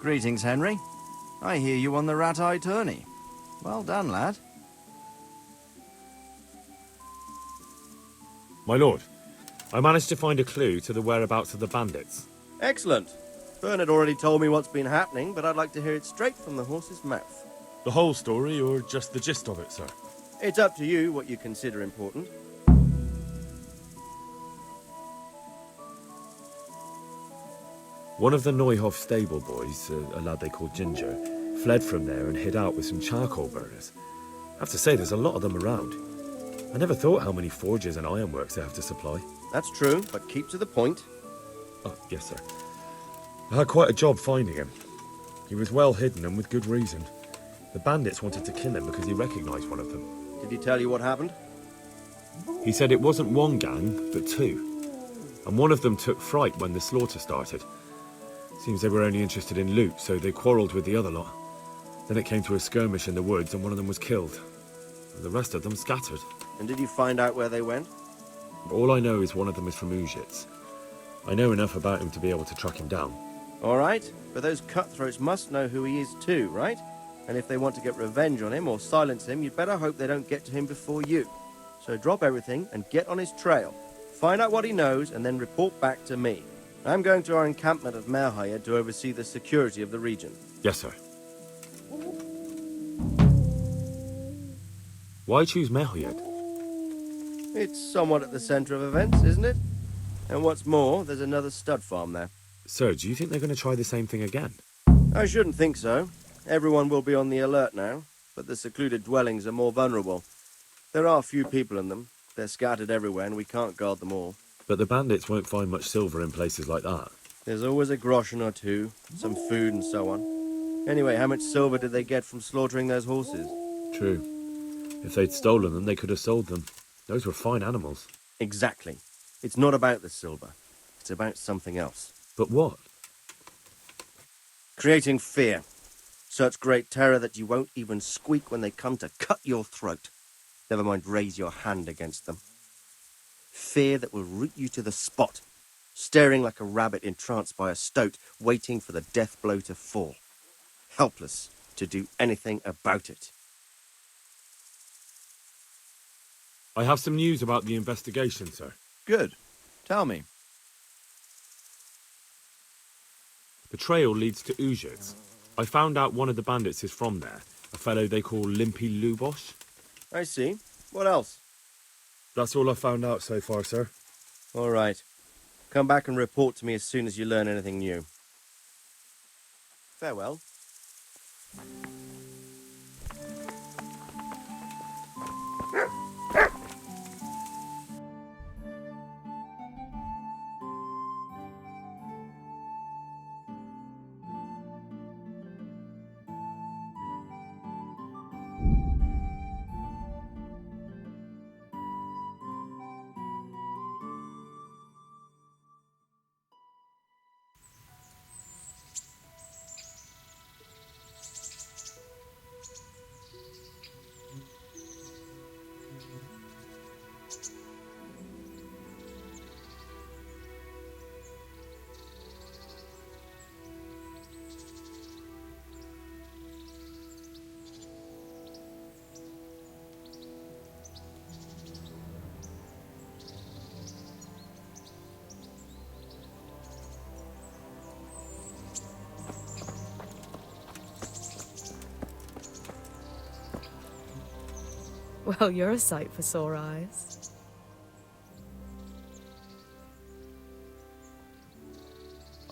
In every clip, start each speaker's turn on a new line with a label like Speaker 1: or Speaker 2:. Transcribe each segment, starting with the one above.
Speaker 1: Greetings, Henry. I hear you on the rat-eye tourney. Well done, lad.
Speaker 2: My lord, I managed to find a clue to the whereabouts of the bandits.
Speaker 3: Excellent. Bernard already told me what's been happening, but I'd like to hear it straight from the horse's mouth.
Speaker 2: The whole story, or just the gist of it, sir?
Speaker 3: It's up to you what you consider important.
Speaker 2: One of the Neuhoff stable boys, a lad they called Ginger, fled from there and hid out with some charcoal burners. I have to say, there's a lot of them around. I never thought how many forges and ironworks they have to supply.
Speaker 3: That's true, but keep to the point.
Speaker 2: Oh, yes, sir. I had quite a job finding him. He was well hidden and with good reason. The bandits wanted to kill him because he recognised one of them.
Speaker 3: Did he tell you what happened?
Speaker 2: He said it wasn't one gang, but two. And one of them took fright when the slaughter started. Seems they were only interested in loot, so they quarrelled with the other lot. Then it came to a skirmish in the woods and one of them was killed. The rest of them scattered.
Speaker 3: And did you find out where they went?
Speaker 2: All I know is one of them is from Uzhitz. I know enough about him to be able to track him down.
Speaker 3: All right, but those cutthroats must know who he is too, right? And if they want to get revenge on him or silence him, you'd better hope they don't get to him before you. So drop everything and get on his trail. Find out what he knows and then report back to me. I'm going to our encampment at Merhayed to oversee the security of the region.
Speaker 2: Yes, sir. Why choose Merhayed?
Speaker 3: It's somewhat at the centre of events, isn't it? And what's more, there's another stud farm there.
Speaker 2: Sir, do you think they're going to try the same thing again?
Speaker 3: I shouldn't think so. Everyone will be on the alert now, but the secluded dwellings are more vulnerable. There are few people in them. They're scattered everywhere and we can't guard them all.
Speaker 2: But the bandits won't find much silver in places like that.
Speaker 3: There's always a groschen or two, some food and so on. Anyway, how much silver did they get from slaughtering those horses?
Speaker 2: True. If they'd stolen them, they could have sold them. Those were fine animals.
Speaker 3: Exactly. It's not about the silver. It's about something else.
Speaker 2: But what?
Speaker 3: Creating fear. Such great terror that you won't even squeak when they come to cut your throat. Never mind raise your hand against them. Fear that will root you to the spot, staring like a rabbit entranced by a stoat, waiting for the death blow to fall. Helpless to do anything about it.
Speaker 2: I have some news about the investigation, sir.
Speaker 1: Good. Tell me.
Speaker 2: The trail leads to Uzhitz. I found out one of the bandits is from there, a fellow they call Limpy Lubosh.
Speaker 3: I see. What else?
Speaker 2: That's all I've found out so far, sir.
Speaker 3: All right. Come back and report to me as soon as you learn anything new. Farewell.
Speaker 4: Well, you're a sight for sore eyes.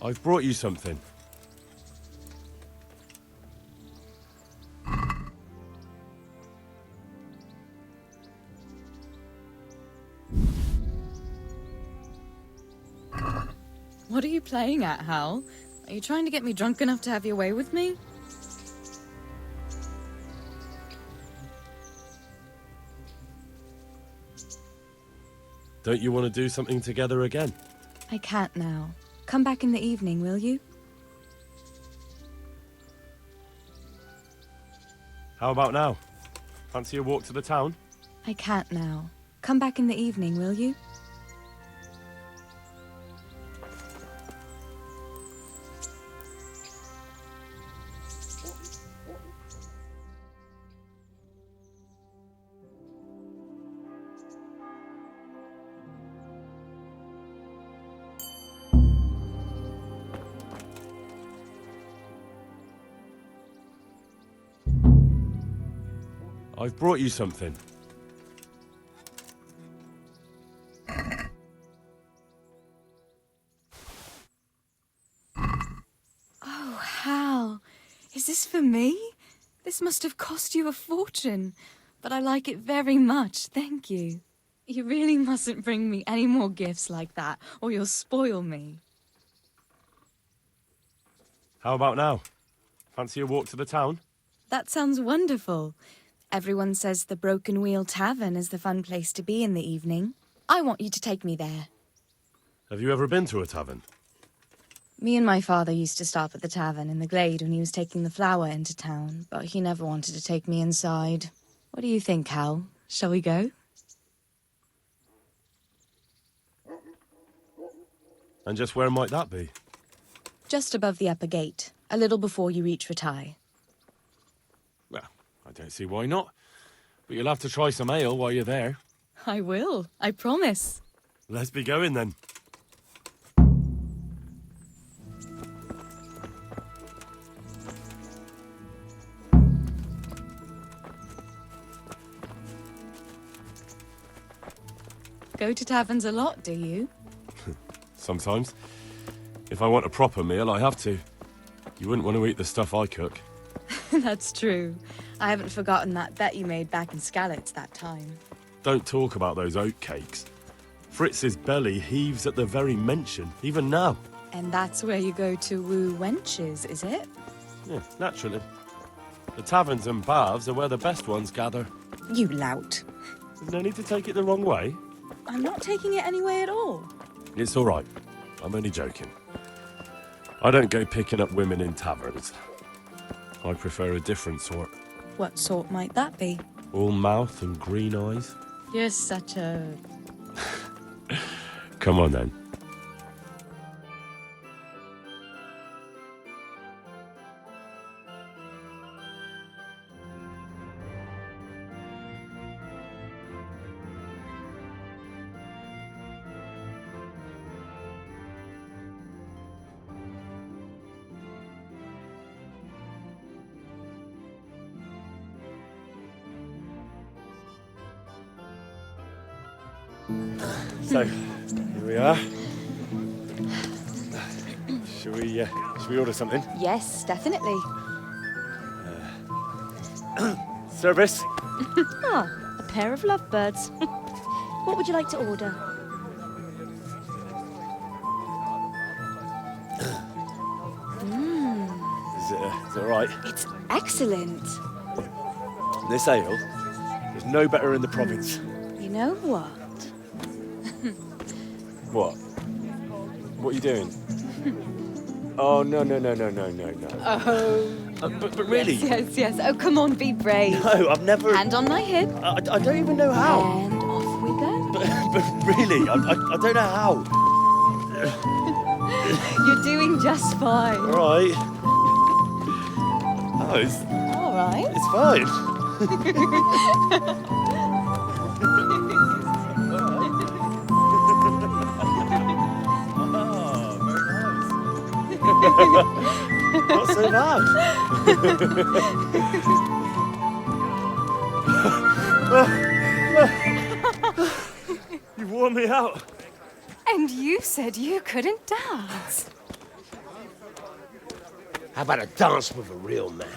Speaker 2: I've brought you something.
Speaker 4: What are you playing at, Hal? Are you trying to get me drunk enough to have your way with me?
Speaker 2: Don't you want to do something together again?
Speaker 4: I can't now. Come back in the evening, will you?
Speaker 2: How about now? Fancy a walk to the town?
Speaker 4: I can't now. Come back in the evening, will you?
Speaker 5: I've brought you something.
Speaker 4: Oh, Hal. Is this for me? This must have cost you a fortune. But I like it very much, thank you. You really mustn't bring me any more gifts like that, or you'll spoil me.
Speaker 5: How about now? Fancy a walk to the town?
Speaker 4: That sounds wonderful. Everyone says the Broken Wheel Tavern is the fun place to be in the evening. I want you to take me there.
Speaker 5: Have you ever been to a tavern?
Speaker 4: Me and my father used to stop at the tavern in the glade when he was taking the flour into town, but he never wanted to take me inside. What do you think, Hal? Shall we go?
Speaker 5: And just where might that be?
Speaker 4: Just above the upper gate, a little before you reach Ratai.
Speaker 5: Well, I don't see why not. But you'll have to try some ale while you're there.
Speaker 4: I will, I promise.
Speaker 5: Let's be going then.
Speaker 4: Go to taverns a lot, do you?
Speaker 5: Sometimes. If I want a proper meal, I have to. You wouldn't want to eat the stuff I cook.
Speaker 4: That's true. I haven't forgotten that bet you made back in Skalitz that time.
Speaker 5: Don't talk about those oat cakes. Fritz's belly heaves at the very mention, even now.
Speaker 4: And that's where you go to woo wenches, is it?
Speaker 5: Yeah, naturally. The taverns and baths are where the best ones gather.
Speaker 4: You lout.
Speaker 5: There's no need to take it the wrong way.
Speaker 4: I'm not taking it any way at all.
Speaker 5: It's all right. I'm only joking. I don't go picking up women in taverns. I prefer a different sort.
Speaker 4: What sort might that be?
Speaker 5: All mouth and green eyes.
Speaker 4: You're such a...
Speaker 5: Come on then. So, here we are. Should we order something?
Speaker 4: Yes, definitely.
Speaker 5: Service?
Speaker 6: Ah, a pair of lovebirds. What would you like to order?
Speaker 5: Is it all right?
Speaker 6: It's excellent.
Speaker 5: This ale is no better in the province.
Speaker 6: You know what?
Speaker 5: What? What are you doing? Oh, no.
Speaker 4: Oh.
Speaker 5: But really?
Speaker 4: Yes. Oh, come on, be brave.
Speaker 5: No, I've never...
Speaker 4: Hand on my hip.
Speaker 5: I don't even know how.
Speaker 6: And off we go.
Speaker 5: But really, I don't know how.
Speaker 4: You're doing just fine.
Speaker 5: All right. Oh,
Speaker 4: All right.
Speaker 5: it's fine. Not so bad. You wore me out.
Speaker 7: And you said you couldn't dance.
Speaker 3: How about a dance with a real man?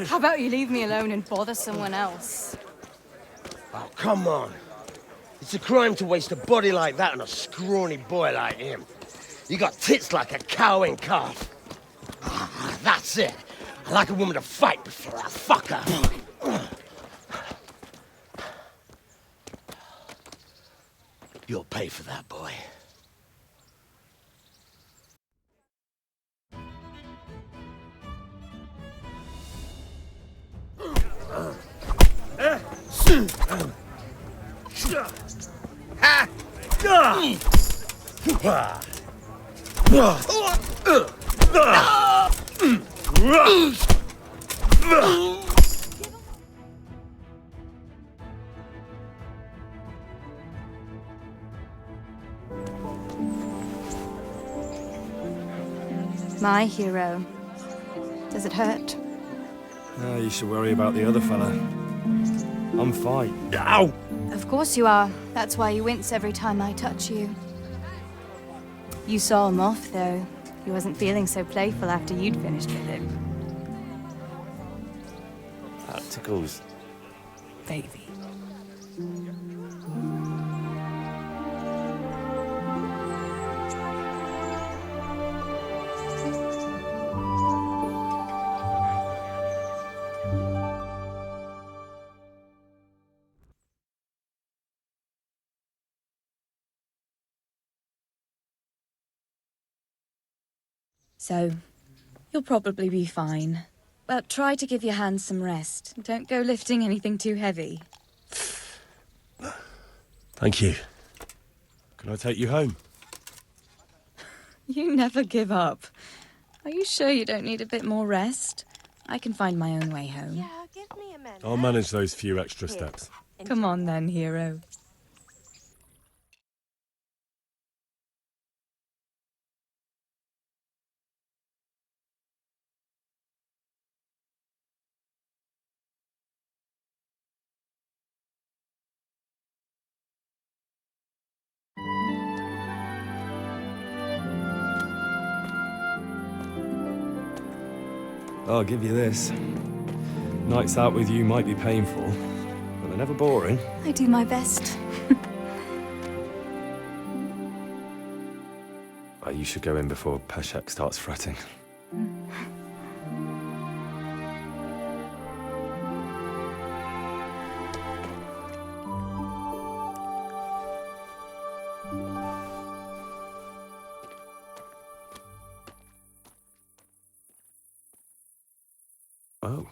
Speaker 7: How about you leave me alone and bother someone else?
Speaker 3: Oh, come on. It's a crime to waste a body like that on a scrawny boy like him. You got tits like a cow in calf. Ah, that's it. I like a woman to fight before I fuck her. You'll pay for that, boy.
Speaker 7: My hero. Does it hurt?
Speaker 5: You should worry about the other fella.
Speaker 2: I'm fine. Ow!
Speaker 7: Of course you are. That's why you wince every time I touch you. You saw him off, though. He wasn't feeling so playful after you'd finished with him.
Speaker 2: That tickles.
Speaker 7: Baby.
Speaker 4: So, you'll probably be fine. But try to give your hands some rest. Don't go lifting anything too heavy.
Speaker 5: Thank you. Can I take you home?
Speaker 4: You never give up. Are you sure you don't need a bit more rest? I can find my own way home.
Speaker 8: Yeah, give me a minute.
Speaker 5: I'll manage those few extra steps.
Speaker 4: Come on then, hero.
Speaker 2: I'll give you this. Nights out with you might be painful, but they're never boring.
Speaker 7: I do my best.
Speaker 2: Oh, you should go in before Peshek starts fretting. Oh.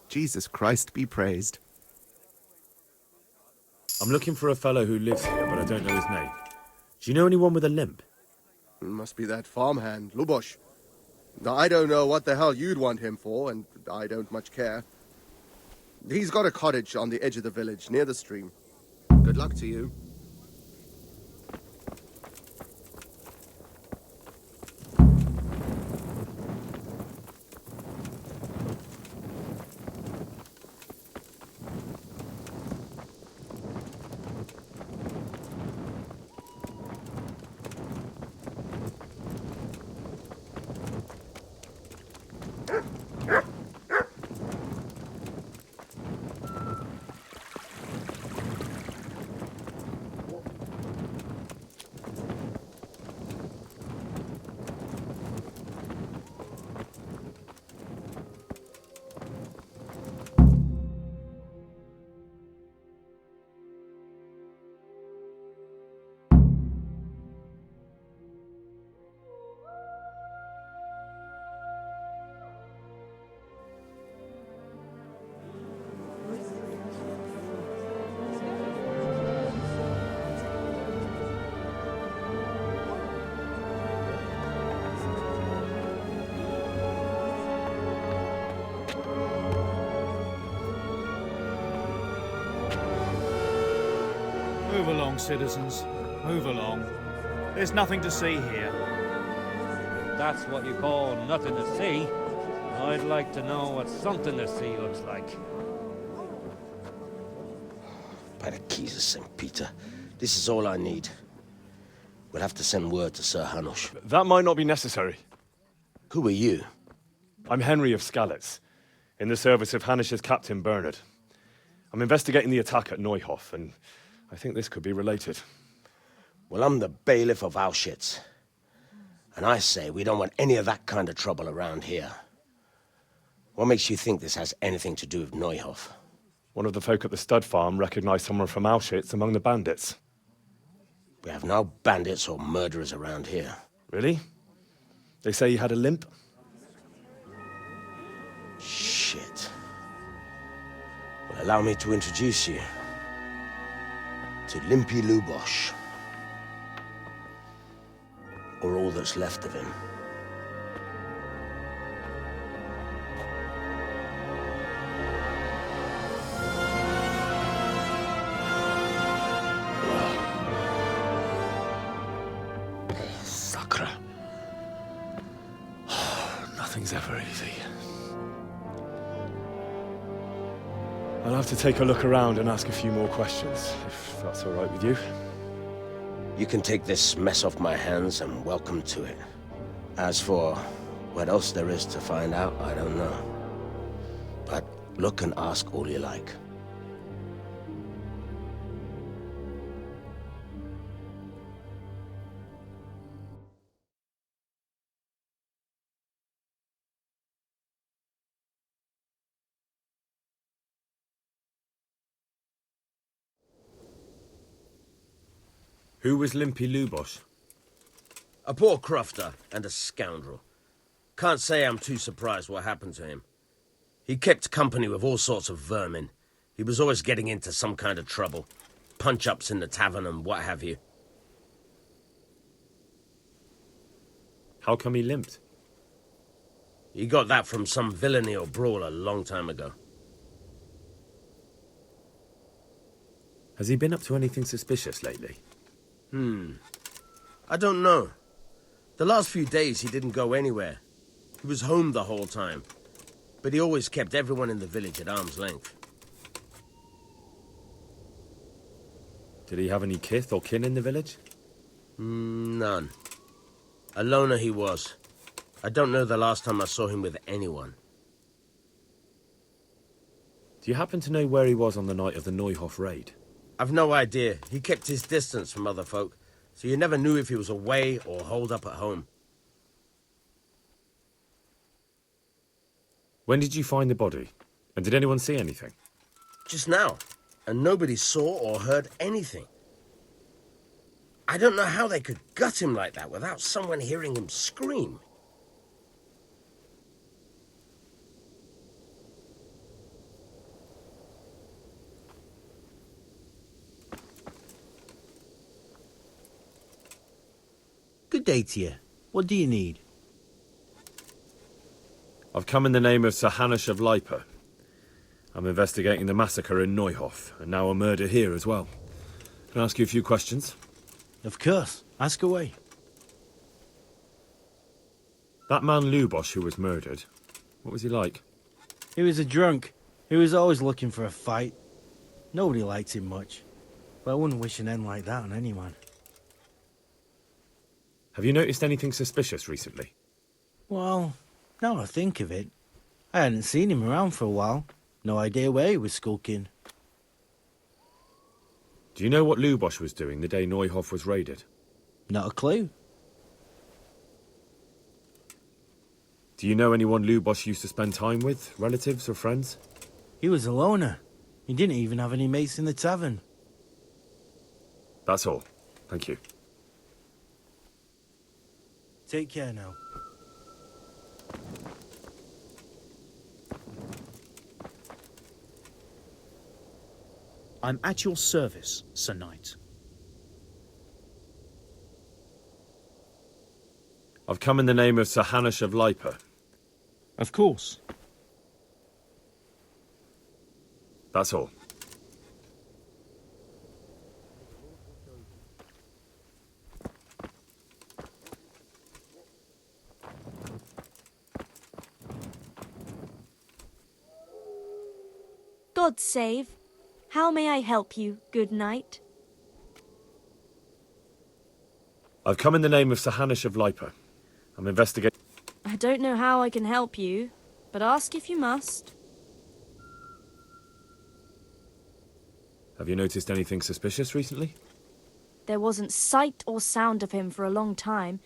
Speaker 9: Jesus Christ be praised.
Speaker 2: I'm looking for a fellow who lives here, but I don't know his name. Do you know anyone with a limp?
Speaker 3: Must be that farmhand, Lubosh. I don't know what the hell you'd want him for, and I don't much care. He's got a cottage on the edge of the village, near the stream. Good luck to you.
Speaker 8: Move along, citizens. Move along. There's nothing to see here.
Speaker 10: That's what you call nothing to see. I'd like to know what something to see looks like.
Speaker 11: By the keys of St. Peter, this is all I need. We'll have to send word to Sir Hanush.
Speaker 2: That might not be necessary.
Speaker 11: Who are you?
Speaker 2: I'm Henry of Skalitz, in the service of Hanush's Captain Bernard. I'm investigating the attack at Neuhof, and I think this could be related.
Speaker 11: Well, I'm the bailiff of Auschwitz. And I say we don't want any of that kind of trouble around here. What makes you think this has anything to do with Neuhof?
Speaker 2: One of the folk at the stud farm recognized someone from Auschwitz among the bandits.
Speaker 11: We have no bandits or murderers around here.
Speaker 2: Really? They say he had a limp?
Speaker 11: Shit. Well, allow me to introduce you to Limpy Lubosh. Or all that's left of him.
Speaker 2: Sakra. Nothing's ever easy. I'll have to take a look around and ask a few more questions, if that's all right with you.
Speaker 11: You can take this mess off my hands and welcome to it. As for what else there is to find out, I don't know. But look and ask all you like.
Speaker 2: Who was Limpy Lubosh?
Speaker 11: A poor crofter and a scoundrel. Can't say I'm too surprised what happened to him. He kept company with all sorts of vermin. He was always getting into some kind of trouble. Punch-ups in the tavern and what have you.
Speaker 2: How come he limped?
Speaker 11: He got that from some villainy or brawl a long time ago.
Speaker 2: Has he been up to anything suspicious lately?
Speaker 11: I don't know. The last few days he didn't go anywhere. He was home the whole time. But he always kept everyone in the village at arm's length.
Speaker 2: Did he have any kith or kin in the village?
Speaker 11: None. A loner he was. I don't know the last time I saw him with anyone.
Speaker 2: Do you happen to know where he was on the night of the Neuhof raid?
Speaker 11: I've no idea. He kept his distance from other folk, so you never knew if he was away or holed up at home.
Speaker 2: When did you find the body? And did anyone see anything?
Speaker 11: Just now, and nobody saw or heard anything. I don't know how they could gut him like that without someone hearing him scream.
Speaker 12: Good day to you. What do you need?
Speaker 2: I've come in the name of Sir Hanush of Lipa. I'm investigating the massacre in Neuhof, and now a murder here as well. Can I ask you a few questions?
Speaker 12: Of course. Ask away.
Speaker 2: That man Lubosh who was murdered, what was he like?
Speaker 12: He was a drunk. He was always looking for a fight. Nobody liked him much. But I wouldn't wish an end like that on anyone.
Speaker 2: Have you noticed anything suspicious recently?
Speaker 12: Well, now I think of it, I hadn't seen him around for a while. No idea where he was skulking.
Speaker 2: Do you know what Lubosh was doing the day Neuhof was raided?
Speaker 12: Not a clue.
Speaker 2: Do you know anyone Lubosh used to spend time with? Relatives or friends?
Speaker 12: He was a loner. He didn't even have any mates in the tavern.
Speaker 2: That's all. Thank you.
Speaker 12: Take care now.
Speaker 13: I'm at your service, Sir Knight.
Speaker 2: I've come in the name of Sir Hanush of Lipa.
Speaker 13: Of course.
Speaker 2: That's all.
Speaker 6: God save. How may I help you, good knight?
Speaker 2: I've come in the name of Sir Hanish of Lipa. I'm investigating...
Speaker 6: I don't know how I can help you, but ask if you must.
Speaker 2: Have you noticed anything suspicious recently?
Speaker 6: There wasn't sight or sound of him for a long time,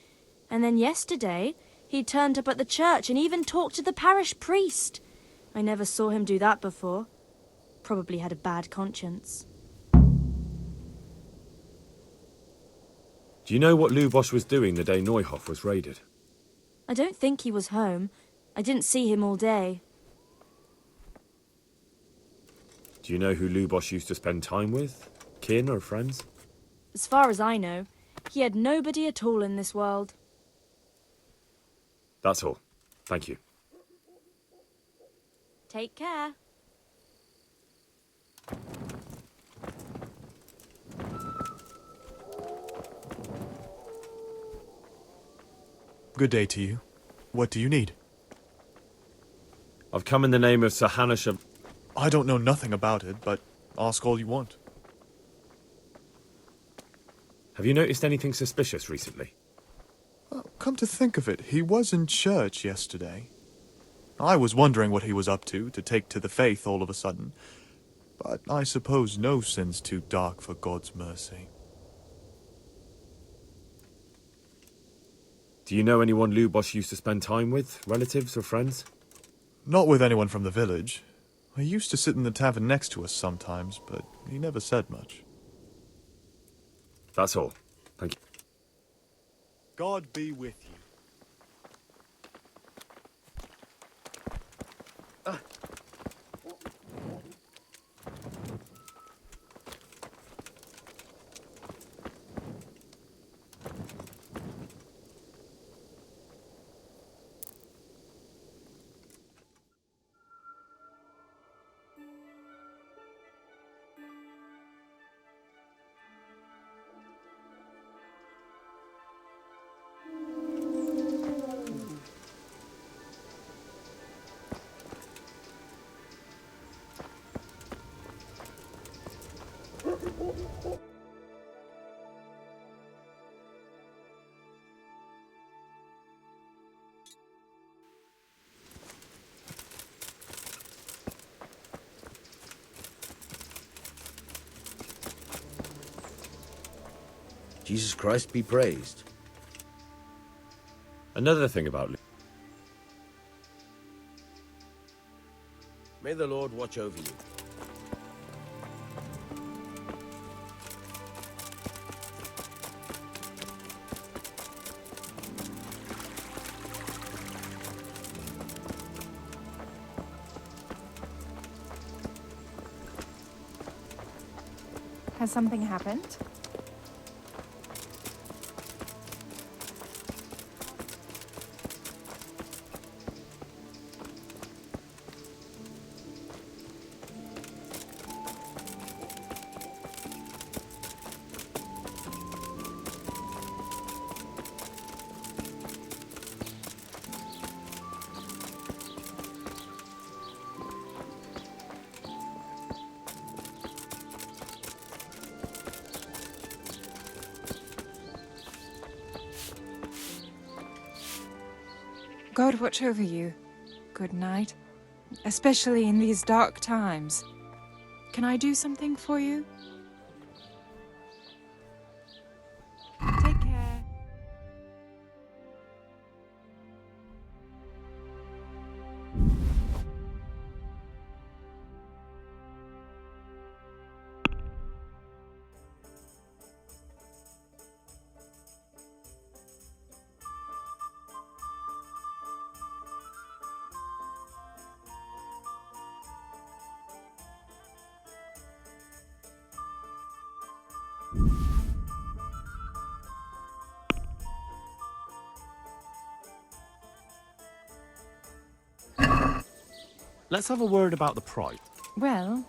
Speaker 6: and then yesterday he turned up at the church and even talked to the parish priest. I never saw him do that before. Probably had a bad conscience.
Speaker 2: Do you know what Lubosh was doing the day Neuhoff was raided?
Speaker 6: I don't think he was home. I didn't see him all day.
Speaker 2: Do you know who Lubosh used to spend time with? Kin or friends?
Speaker 6: As far as I know, he had nobody at all in this world.
Speaker 2: That's all. Thank you.
Speaker 6: Take care.
Speaker 14: Good day to you. What do you need?
Speaker 2: I've come in the name of Sir Hanish of...
Speaker 14: I don't know nothing about it, but ask all you want.
Speaker 2: Have you noticed anything suspicious recently?
Speaker 14: Come to think of it, he was in church yesterday. I was wondering what he was up to take to the faith all of a sudden. But I suppose no sin's too dark for God's mercy.
Speaker 2: Do you know anyone Lubosh used to spend time with? Relatives or friends?
Speaker 14: Not with anyone from the village. He used to sit in the tavern next to us sometimes, but he never said much.
Speaker 2: That's all. Thank you.
Speaker 14: God be with you.
Speaker 11: Jesus Christ be praised.
Speaker 2: Another thing about...
Speaker 11: May the Lord watch over you.
Speaker 7: Has something happened?
Speaker 15: God watch over you. Good night. Especially in these dark times. Can I do something for you? Take care.
Speaker 13: Let's have a word about the price.
Speaker 15: Well...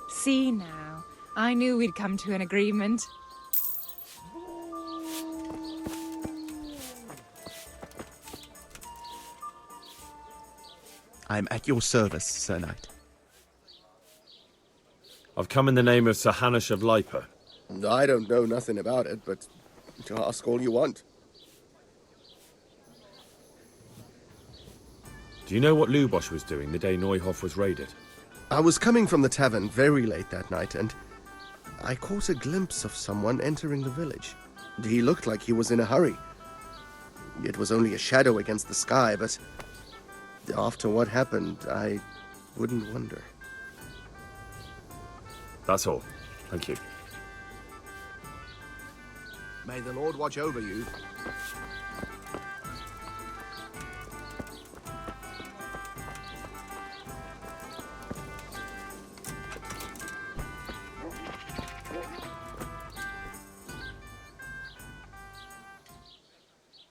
Speaker 15: See now. I knew we'd come to an agreement.
Speaker 9: I'm at your service, Sir Knight.
Speaker 2: I've come in the name of Sir Hanush of Lipa.
Speaker 3: I don't know nothing about it, but ask all you want.
Speaker 2: Do you know what Lubosh was doing the day Neuhof was raided?
Speaker 3: I was coming from the tavern very late that night, and I caught a glimpse of someone entering the village. He looked like he was in a hurry. It was only a shadow against the sky, but after what happened, I wouldn't wonder.
Speaker 2: That's all. Thank you.
Speaker 3: May the Lord watch over you.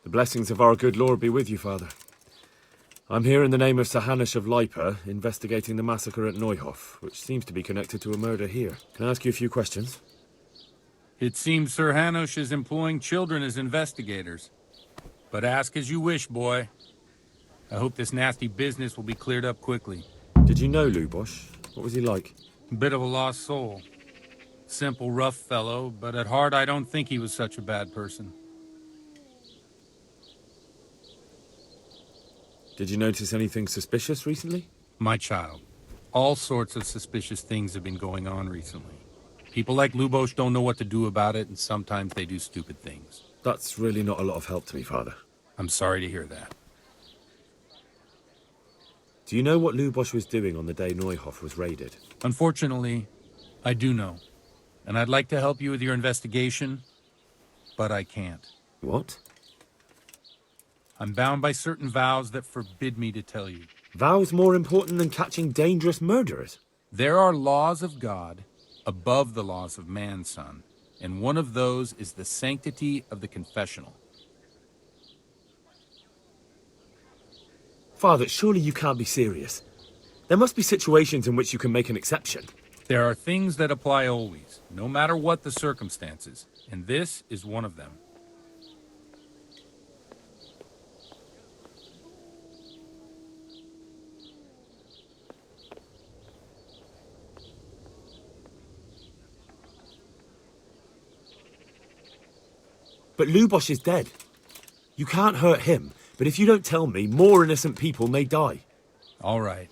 Speaker 2: The blessings of our good Lord be with you, Father. I'm here in the name of Sir Hanush of Lipa, investigating the massacre at Neuhof, which seems to be connected to a murder here. Can I ask you a few questions?
Speaker 16: It seems Sir Hanush is employing children as investigators. But ask as you wish, boy. I hope this nasty business will be cleared up quickly.
Speaker 2: Did you know Lubosh? What was he like?
Speaker 16: A bit of a lost soul. Simple, rough fellow, but at heart I don't think he was such a bad person.
Speaker 2: Did you notice anything suspicious recently?
Speaker 16: My child, all sorts of suspicious things have been going on recently. People like Lubosh don't know what to do about it, and sometimes they do stupid things.
Speaker 2: That's really not a lot of help to me, Father.
Speaker 16: I'm sorry to hear that.
Speaker 2: Do you know what Lubosh was doing on the day Neuhof was raided?
Speaker 16: Unfortunately, I do know. And I'd like to help you with your investigation, but I can't.
Speaker 2: What?
Speaker 16: I'm bound by certain vows that forbid me to tell you.
Speaker 2: Vows more important than catching dangerous murderers?
Speaker 16: There are laws of God above the laws of man, son. And one of those is the sanctity of the confessional.
Speaker 2: Father, surely you can't be serious. There must be situations in which you can make an exception.
Speaker 16: There are things that apply always, no matter what the circumstances. And this is one of them.
Speaker 2: But Lubosh is dead. You can't hurt him, but if you don't tell me, more innocent people may die.
Speaker 16: All right.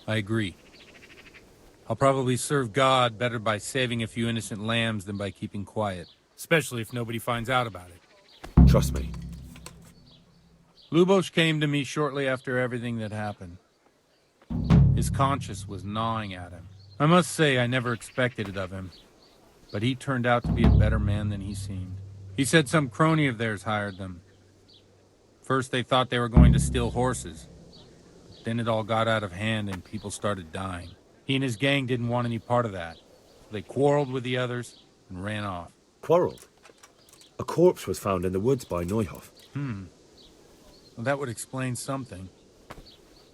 Speaker 16: I agree. I'll probably serve God better by saving a few innocent lambs than by keeping quiet. Especially if nobody finds out about it.
Speaker 2: Trust me.
Speaker 16: Lubosh came to me shortly after everything that happened. His conscience was gnawing at him. I must say I never expected it of him. But he turned out to be a better man than he seemed. He said some crony of theirs hired them. First they thought they were going to steal horses. But then it all got out of hand and people started dying. He and his gang didn't want any part of that. So they quarreled with the others and ran off.
Speaker 2: Quarreled? A corpse was found in the woods by Neuhof.
Speaker 16: Well, that would explain something.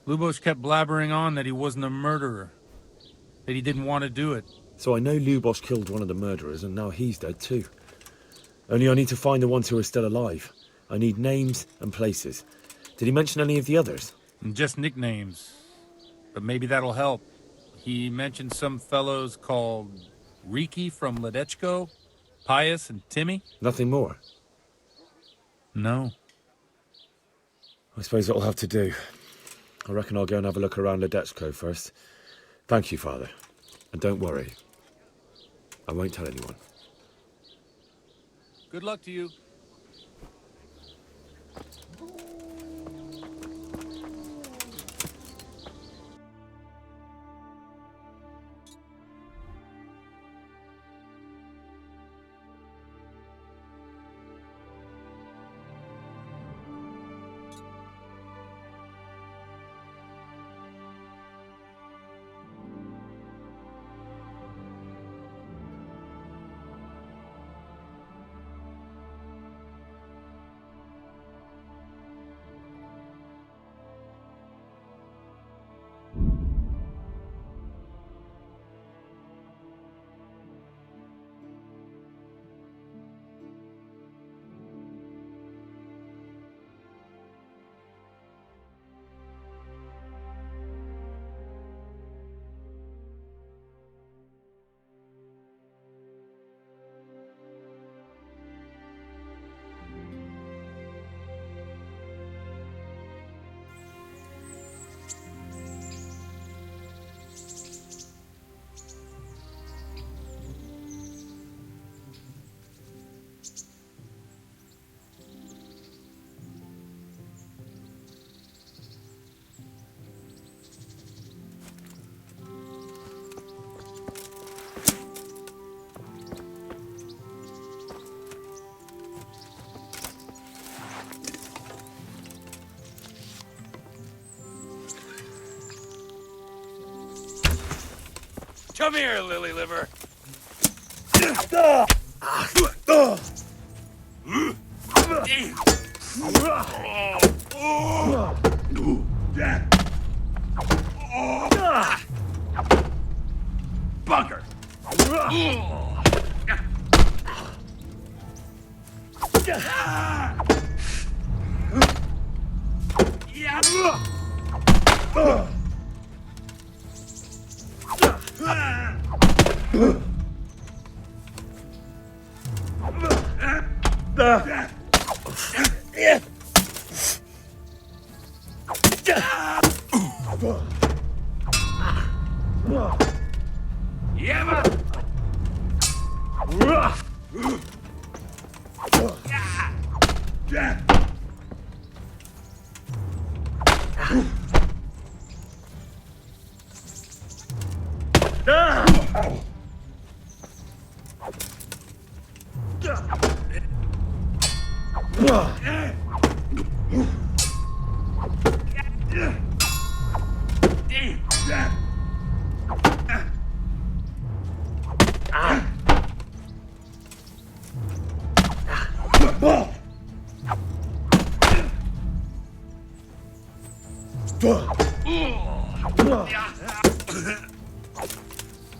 Speaker 16: Lubosh kept blabbering on that he wasn't a murderer. That he didn't want to do it.
Speaker 2: So I know Lubosh killed one of the murderers and now he's dead too. Only I need to find the ones who are still alive. I need names and places. Did he mention any of the others?
Speaker 16: Just nicknames. But maybe that'll help. He mentioned some fellows called Riki from Ledechko, Pius and Timmy.
Speaker 2: Nothing more?
Speaker 16: No.
Speaker 2: I suppose it'll have to do. I reckon I'll go and have a look around Ledechko first. Thank you, Father. And don't worry. I won't tell anyone.
Speaker 16: Good luck to you.
Speaker 5: Come here, lily liver.
Speaker 17: Bugger!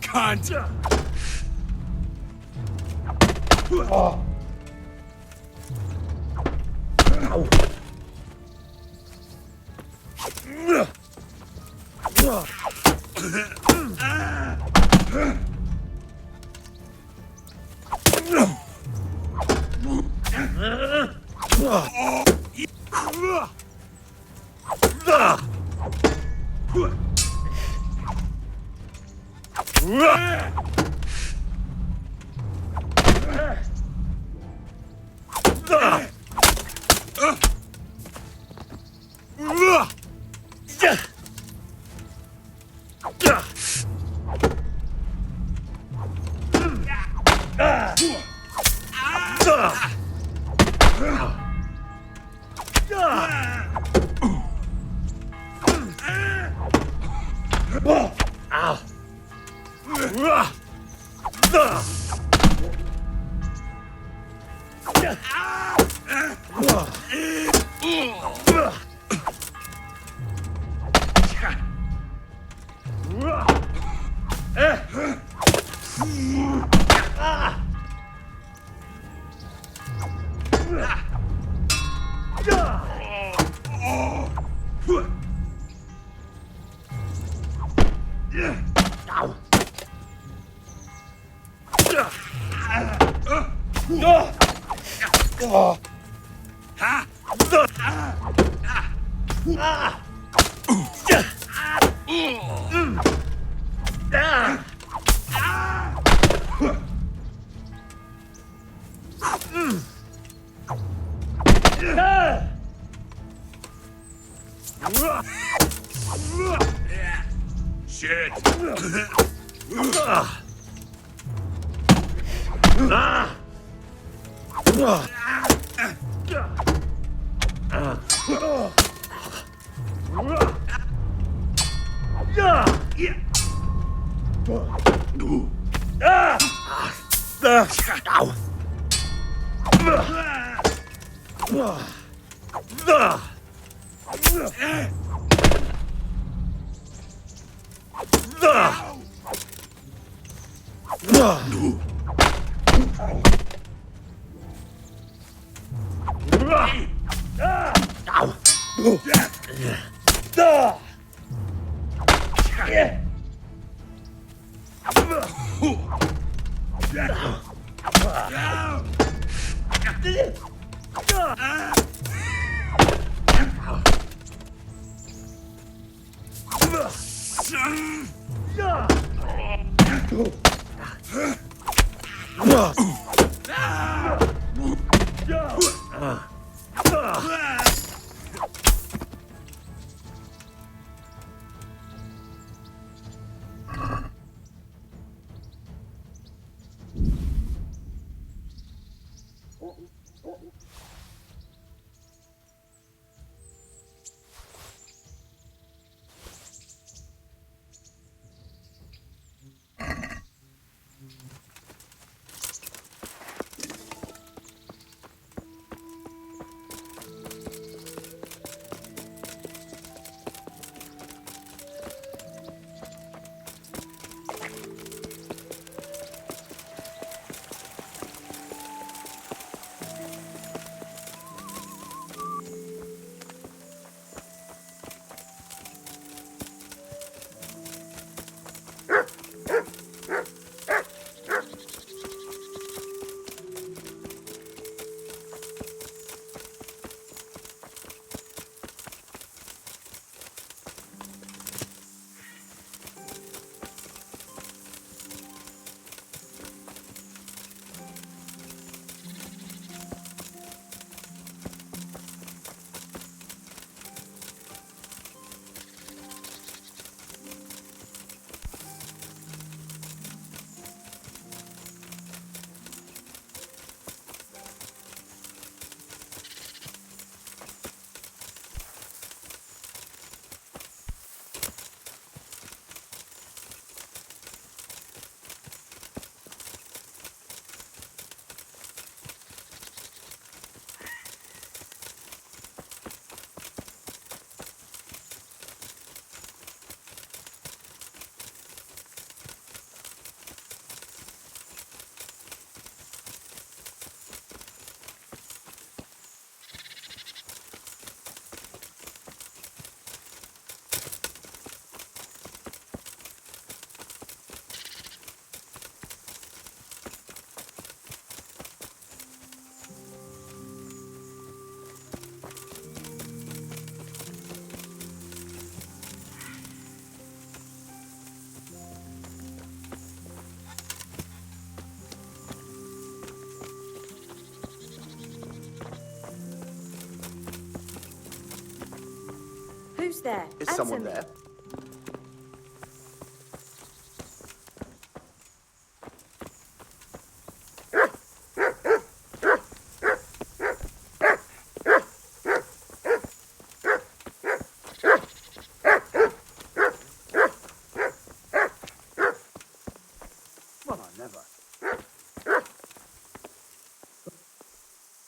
Speaker 17: Cunt! Shit!
Speaker 6: Who's there?
Speaker 18: Is
Speaker 6: Answer
Speaker 18: someone
Speaker 6: me.
Speaker 18: there?
Speaker 10: Well, I never.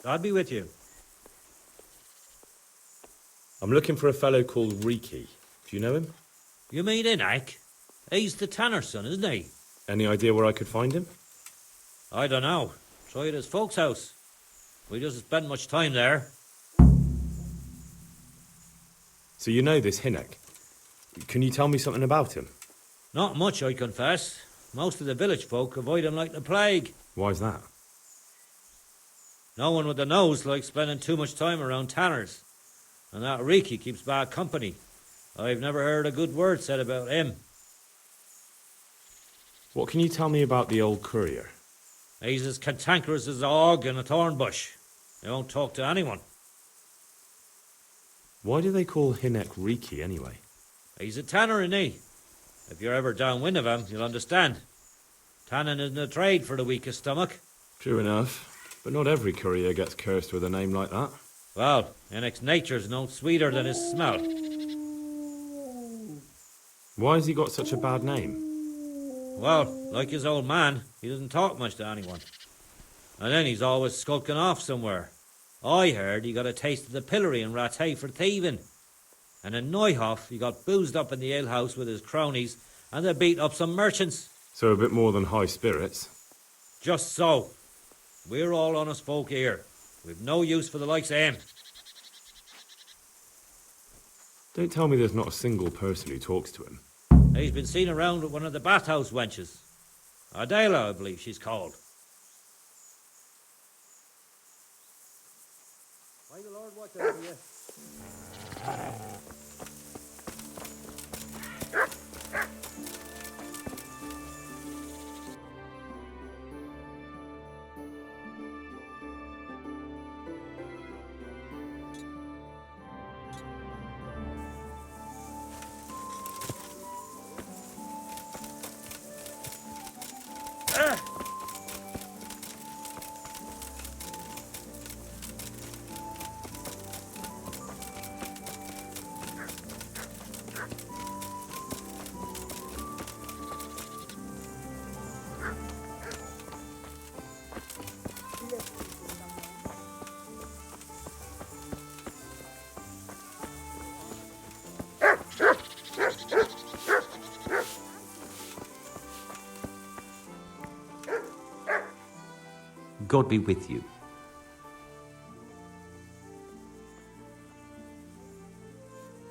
Speaker 10: God be with you.
Speaker 2: I'm looking for a fellow called Riki. Do you know him?
Speaker 10: You mean Enoch? He's the tanner's son, isn't he?
Speaker 2: Any idea where I could find him?
Speaker 10: I don't know. Try at his folks' house. We doesn't spend much time there.
Speaker 2: So you know this Hinek. Can you tell me something about him?
Speaker 10: Not much, I confess. Most of the village folk avoid him like the plague.
Speaker 2: Why's that?
Speaker 10: No one with a nose likes spending too much time around tanners. And that Riki keeps bad company. I've never heard a good word said about him.
Speaker 2: What can you tell me about the old courier?
Speaker 10: He's as cantankerous as a hog in a thorn bush. He won't talk to anyone.
Speaker 2: Why do they call Hinek Riki anyway?
Speaker 10: He's a tanner, isn't he? If you're ever downwind of him, you'll understand. Tanning isn't a trade for the weakest stomach.
Speaker 2: True enough, but not every courier gets cursed with a name like that.
Speaker 10: Well, Enek's nature's no sweeter than his smell.
Speaker 2: Why has he got such a bad name?
Speaker 10: Well, like his old man, he doesn't talk much to anyone. And then he's always skulking off somewhere. I heard he got a taste of the pillory in Rattay for thieving. And in Neuhof, he got boozed up in the alehouse with his cronies, and they beat up some merchants.
Speaker 2: So a bit more than high spirits.
Speaker 10: Just so. We're all honest folk here. We've no use for the likes of him.
Speaker 2: Don't tell me there's not a single person who talks to him.
Speaker 10: He's been seen around with one of the bathhouse wenches. Adela, I believe she's called. May the Lord watch over you.
Speaker 19: God be with you.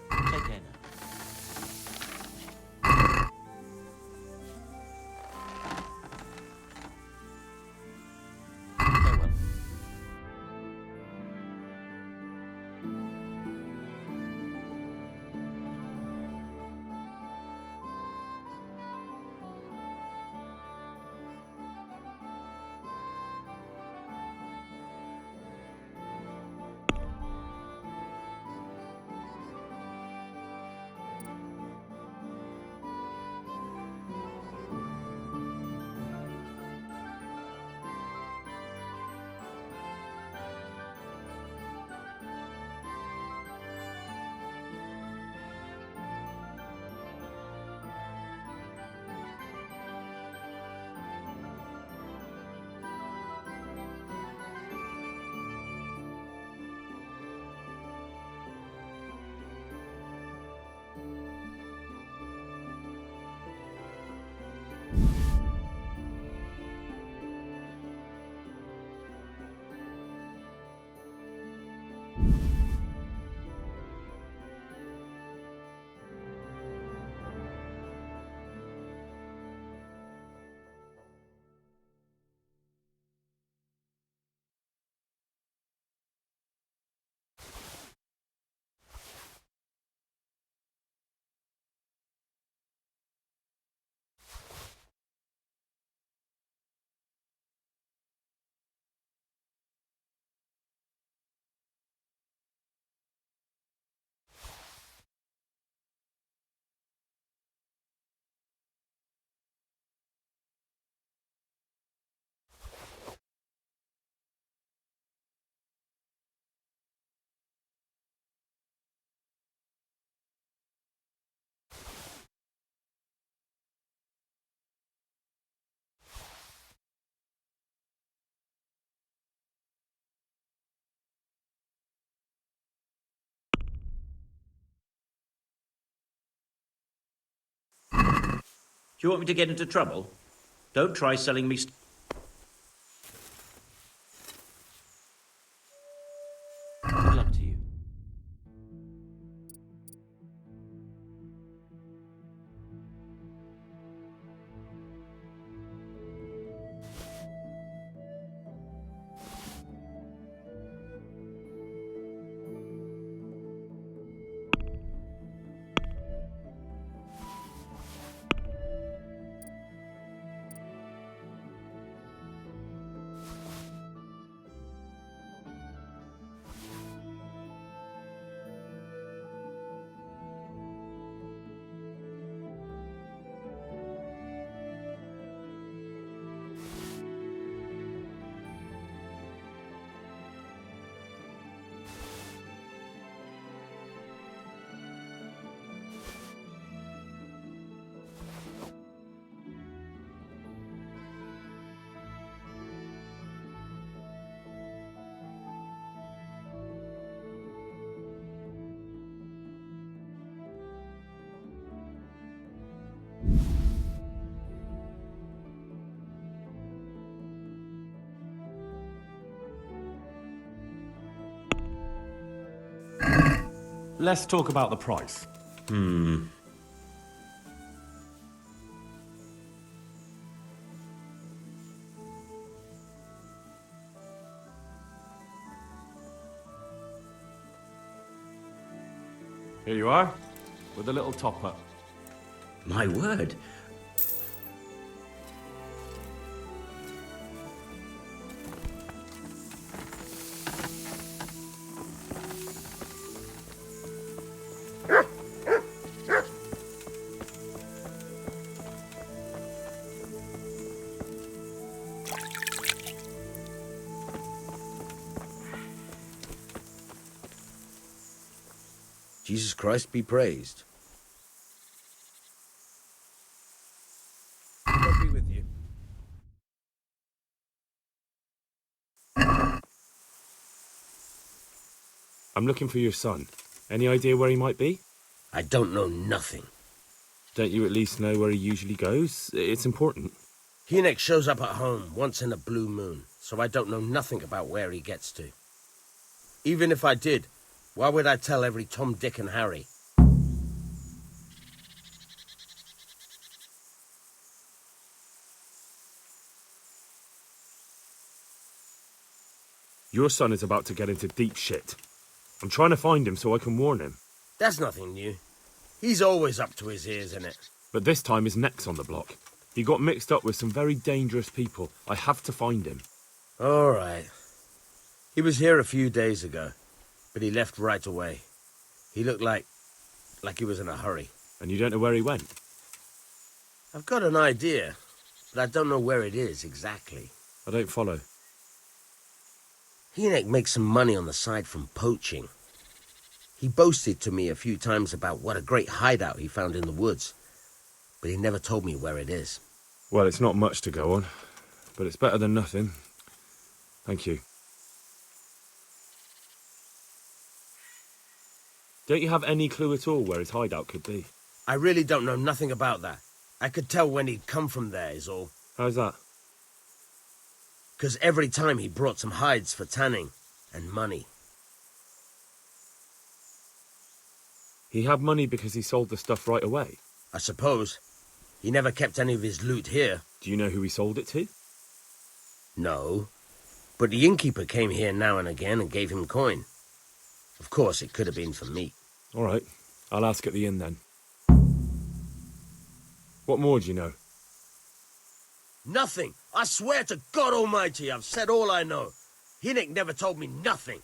Speaker 19: Take care now. Farewell. you want me to get into trouble? Don't try selling me... Good luck to you.
Speaker 13: Let's talk about the price. Here you are, with a little top-up.
Speaker 19: My word.
Speaker 11: Jesus Christ be praised. God be with you.
Speaker 2: I'm looking for your son. Any idea where he might be?
Speaker 11: I don't know nothing.
Speaker 2: Don't you at least know where he usually goes? It's important.
Speaker 11: Hynek shows up at home once in a blue moon, so I don't know nothing about where he gets to. Even if I did, why would I tell every Tom, Dick and Harry?
Speaker 2: Your son is about to get into deep shit. I'm trying to find him so I can warn him.
Speaker 11: That's nothing new. He's always up to his ears in it.
Speaker 2: But this time his neck's on the block. He got mixed up with some very dangerous people. I have to find him.
Speaker 11: All right. He was here a few days ago, but he left right away. He looked like he was in a hurry.
Speaker 2: And you don't know where he went?
Speaker 11: I've got an idea, but I don't know where it is exactly.
Speaker 2: I don't follow.
Speaker 11: Hynek makes some money on the side from poaching. He boasted to me a few times about what a great hideout he found in the woods, but he never told me where it is.
Speaker 2: Well, it's not much to go on, but it's better than nothing. Thank you. Don't you have any clue at all where his hideout could be?
Speaker 11: I really don't know nothing about that. I could tell when he'd come from there, is all.
Speaker 2: How's that?
Speaker 11: 'Cause every time he brought some hides for tanning and money.
Speaker 2: He had money because he sold the stuff right away?
Speaker 11: I suppose. He never kept any of his loot here.
Speaker 2: Do you know who he sold it to?
Speaker 11: No. But the innkeeper came here now and again and gave him coin. Of course, it could have been for meat.
Speaker 2: All right. I'll ask at the inn then. What more do you know?
Speaker 11: Nothing. I swear to God Almighty, I've said all I know. Hynek never told me nothing.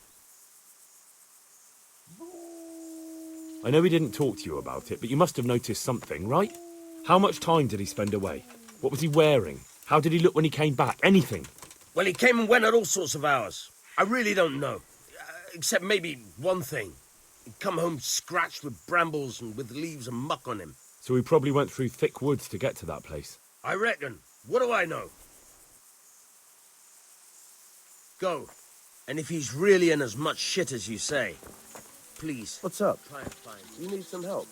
Speaker 2: I know he didn't talk to you about it, but you must have noticed something, right? How much time did he spend away? What was he wearing? How did he look when he came back? Anything?
Speaker 11: Well, he came and went at all sorts of hours. I really don't know. Except maybe one thing. He'd come home scratched with brambles and with leaves and muck on him.
Speaker 2: So he probably went through thick woods to get to that place.
Speaker 11: I reckon. What do I know? Go. And if he's really in as much shit as you say, please.
Speaker 3: What's up?
Speaker 11: Try and find. You need some help.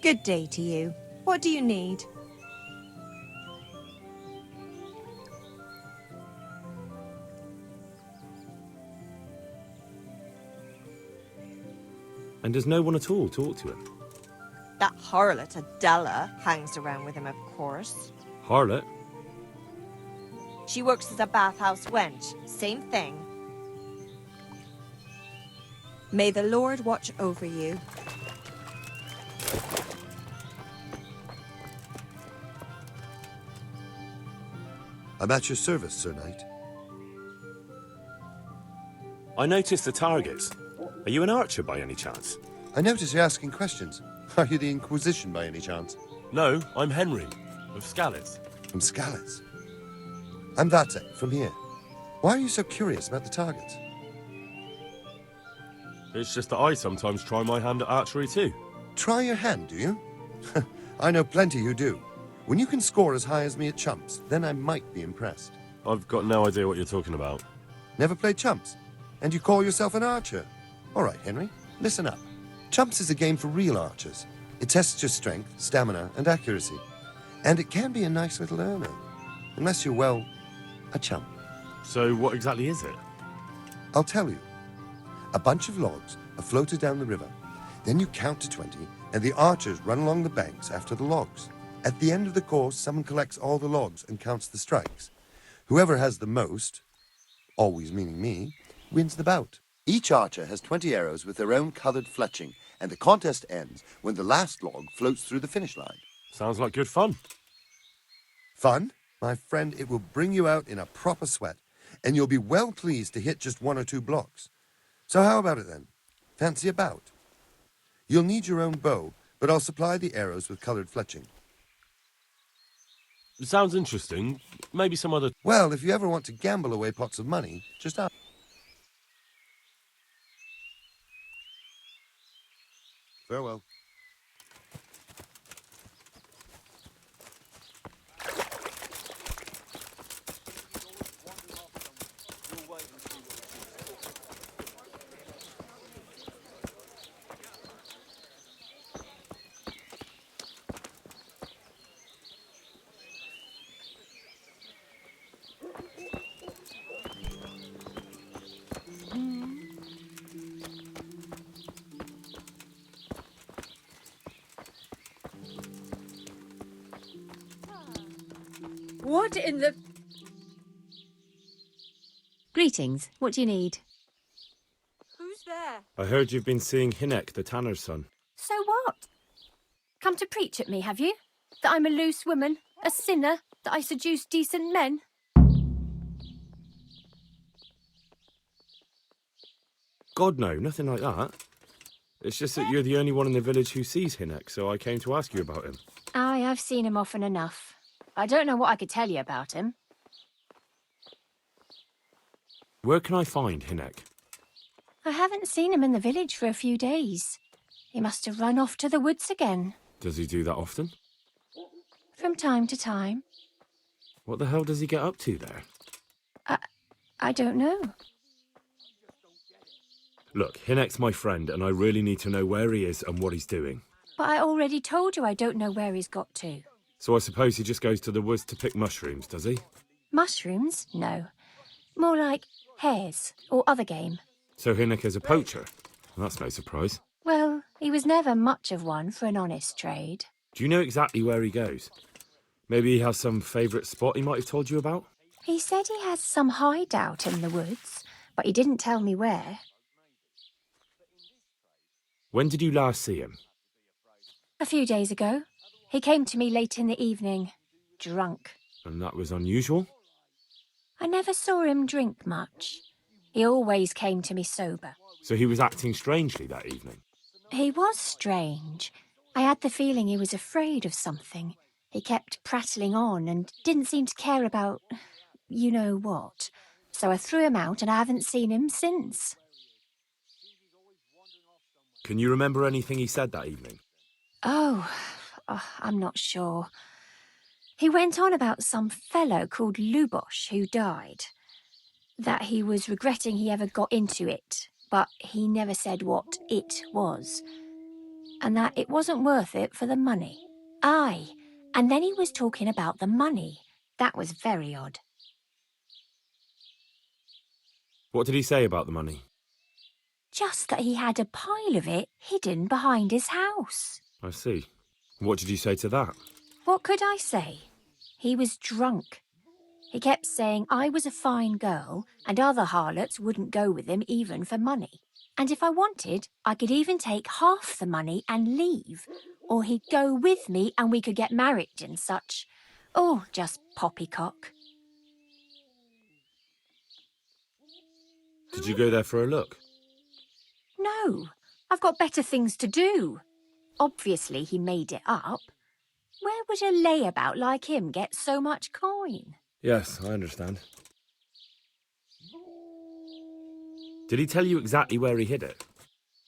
Speaker 18: Good day to you. What do you need?
Speaker 2: And does no one at all talk to him?
Speaker 18: That harlot Adela hangs around with him, of course.
Speaker 2: Harlot?
Speaker 18: She works as a bathhouse wench. Same thing. May the Lord watch over you.
Speaker 20: I'm at your service, Sir Knight.
Speaker 13: I noticed the targets. Are you an archer by any chance?
Speaker 20: I notice you're asking questions. Are you the Inquisition by any chance?
Speaker 13: No, I'm Henry, of Scalitz.
Speaker 20: From Scalitz? I'm Vatek, from here. Why are you so curious about the targets?
Speaker 13: It's just that I sometimes try my hand at archery too.
Speaker 20: Try your hand, do you? I know plenty who do. When you can score as high as me at chumps, then I might be impressed.
Speaker 13: I've got no idea what you're talking about.
Speaker 20: Never played chumps? And you call yourself an archer? All right, Henry, listen up. Chumps is a game for real archers. It tests your strength, stamina, and accuracy. And it can be a nice little earner. Unless you're, well, a chump.
Speaker 13: So what exactly is it?
Speaker 20: I'll tell you. A bunch of logs are floated down the river. Then you count to 20, and the archers run along the banks after the logs. At the end of the course, someone collects all the logs and counts the strikes. Whoever has the most, always meaning me, wins the bout. Each archer has 20 arrows with their own coloured fletching, and the contest ends when the last log floats through the finish line.
Speaker 13: Sounds like good fun.
Speaker 20: Fun? My friend, it will bring you out in a proper sweat, and you'll be well pleased to hit just 1 or 2 blocks. So how about it then? Fancy a bout? You'll need your own bow, but I'll supply the arrows with coloured fletching.
Speaker 13: Sounds interesting. Maybe some other...
Speaker 20: Well, if you ever want to gamble away pots of money, just ask. Farewell.
Speaker 21: What in the... Greetings. What do you need?
Speaker 18: Who's there?
Speaker 2: I heard you've been seeing Hinek, the tanner's son.
Speaker 21: So what? Come to preach at me, have you? That I'm a loose woman, a sinner, that I seduce decent men?
Speaker 2: God, no, nothing like that. It's just that you're the only one in the village who sees Hinek, so I came to ask you about him.
Speaker 21: Aye, I've seen him often enough. I don't know what I could tell you about him.
Speaker 2: Where can I find Hinek?
Speaker 21: I haven't seen him in the village for a few days. He must have run off to the woods again.
Speaker 2: Does he do that often?
Speaker 21: From time to time.
Speaker 2: What the hell does he get up to there?
Speaker 21: I don't know.
Speaker 2: Look, Hinek's my friend, and I really need to know where he is and what he's doing.
Speaker 21: But I already told you I don't know where he's got to.
Speaker 2: So I suppose he just goes to the woods to pick mushrooms, does he?
Speaker 21: Mushrooms? No. More like hares or other game.
Speaker 2: So Hinek is a poacher? That's no surprise.
Speaker 21: Well, he was never much of one for an honest trade.
Speaker 2: Do you know exactly where he goes? Maybe he has some favourite spot he might have told you about?
Speaker 21: He said he has some hideout in the woods, but he didn't tell me where.
Speaker 2: When did you last see him?
Speaker 21: A few days ago. He came to me late in the evening, drunk.
Speaker 2: And that was unusual?
Speaker 21: I never saw him drink much. He always came to me sober.
Speaker 2: So he was acting strangely that evening?
Speaker 21: He was strange. I had the feeling he was afraid of something. He kept prattling on and didn't seem to care about you know what. So I threw him out and I haven't seen him since.
Speaker 2: Can you remember anything he said that evening?
Speaker 21: Oh, I'm not sure. He went on about some fellow called Lubosh who died. That he was regretting he ever got into it, but he never said what it was. and that it wasn't worth it for the money. Aye, and then he was talking about the money. That was very odd.
Speaker 2: What did he say about the money?
Speaker 21: Just that he had a pile of it hidden behind his house.
Speaker 2: I see. What did you say to that?
Speaker 21: What could I say? He was drunk. He kept saying I was a fine girl and other harlots wouldn't go with him even for money. And if I wanted, I could even take half the money and leave. Or he'd go with me and we could get married and such. Oh, just poppycock.
Speaker 2: Did you go there for a look?
Speaker 21: No, I've got better things to do. Obviously he made it up. Where would a layabout like him get so much coin?
Speaker 2: Yes, I understand. Did he tell you exactly where he hid it?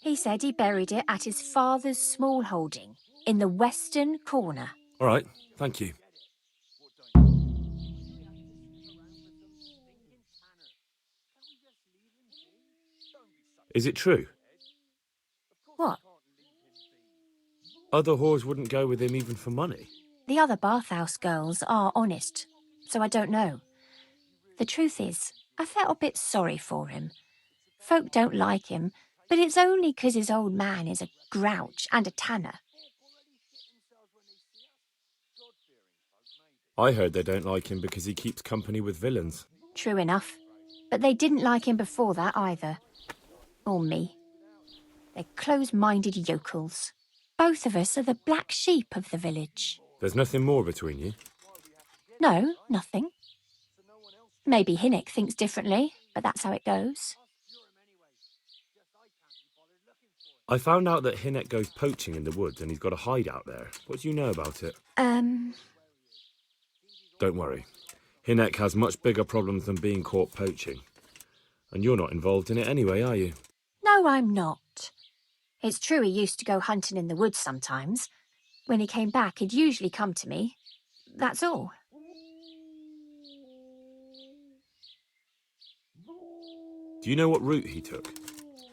Speaker 21: He said he buried it at his father's small holding, in the western corner.
Speaker 2: All right, thank you. Is it true?
Speaker 21: What?
Speaker 2: Other whores wouldn't go with him even for money?
Speaker 21: The other bathhouse girls are honest, so I don't know. The truth is, I felt a bit sorry for him. Folk don't like him, but it's only 'cause his old man is a grouch and a tanner.
Speaker 2: I heard they don't like him because he keeps company with villains.
Speaker 21: True enough, but they didn't like him before that either. Or me. They're close-minded yokels. Both of us are the black sheep of the village.
Speaker 2: There's nothing more between you?
Speaker 21: No, nothing. Maybe Hinnock thinks differently, but that's how it goes.
Speaker 2: I found out that Hinnock goes poaching in the woods and he's got a hideout there. What do you know about it? Don't worry. Hinnock has much bigger problems than being caught poaching. And you're not involved in it anyway, are you?
Speaker 21: No, I'm not. It's true he used to go hunting in the woods sometimes. When he came back, he'd usually come to me. That's all.
Speaker 2: Do you know what route he took?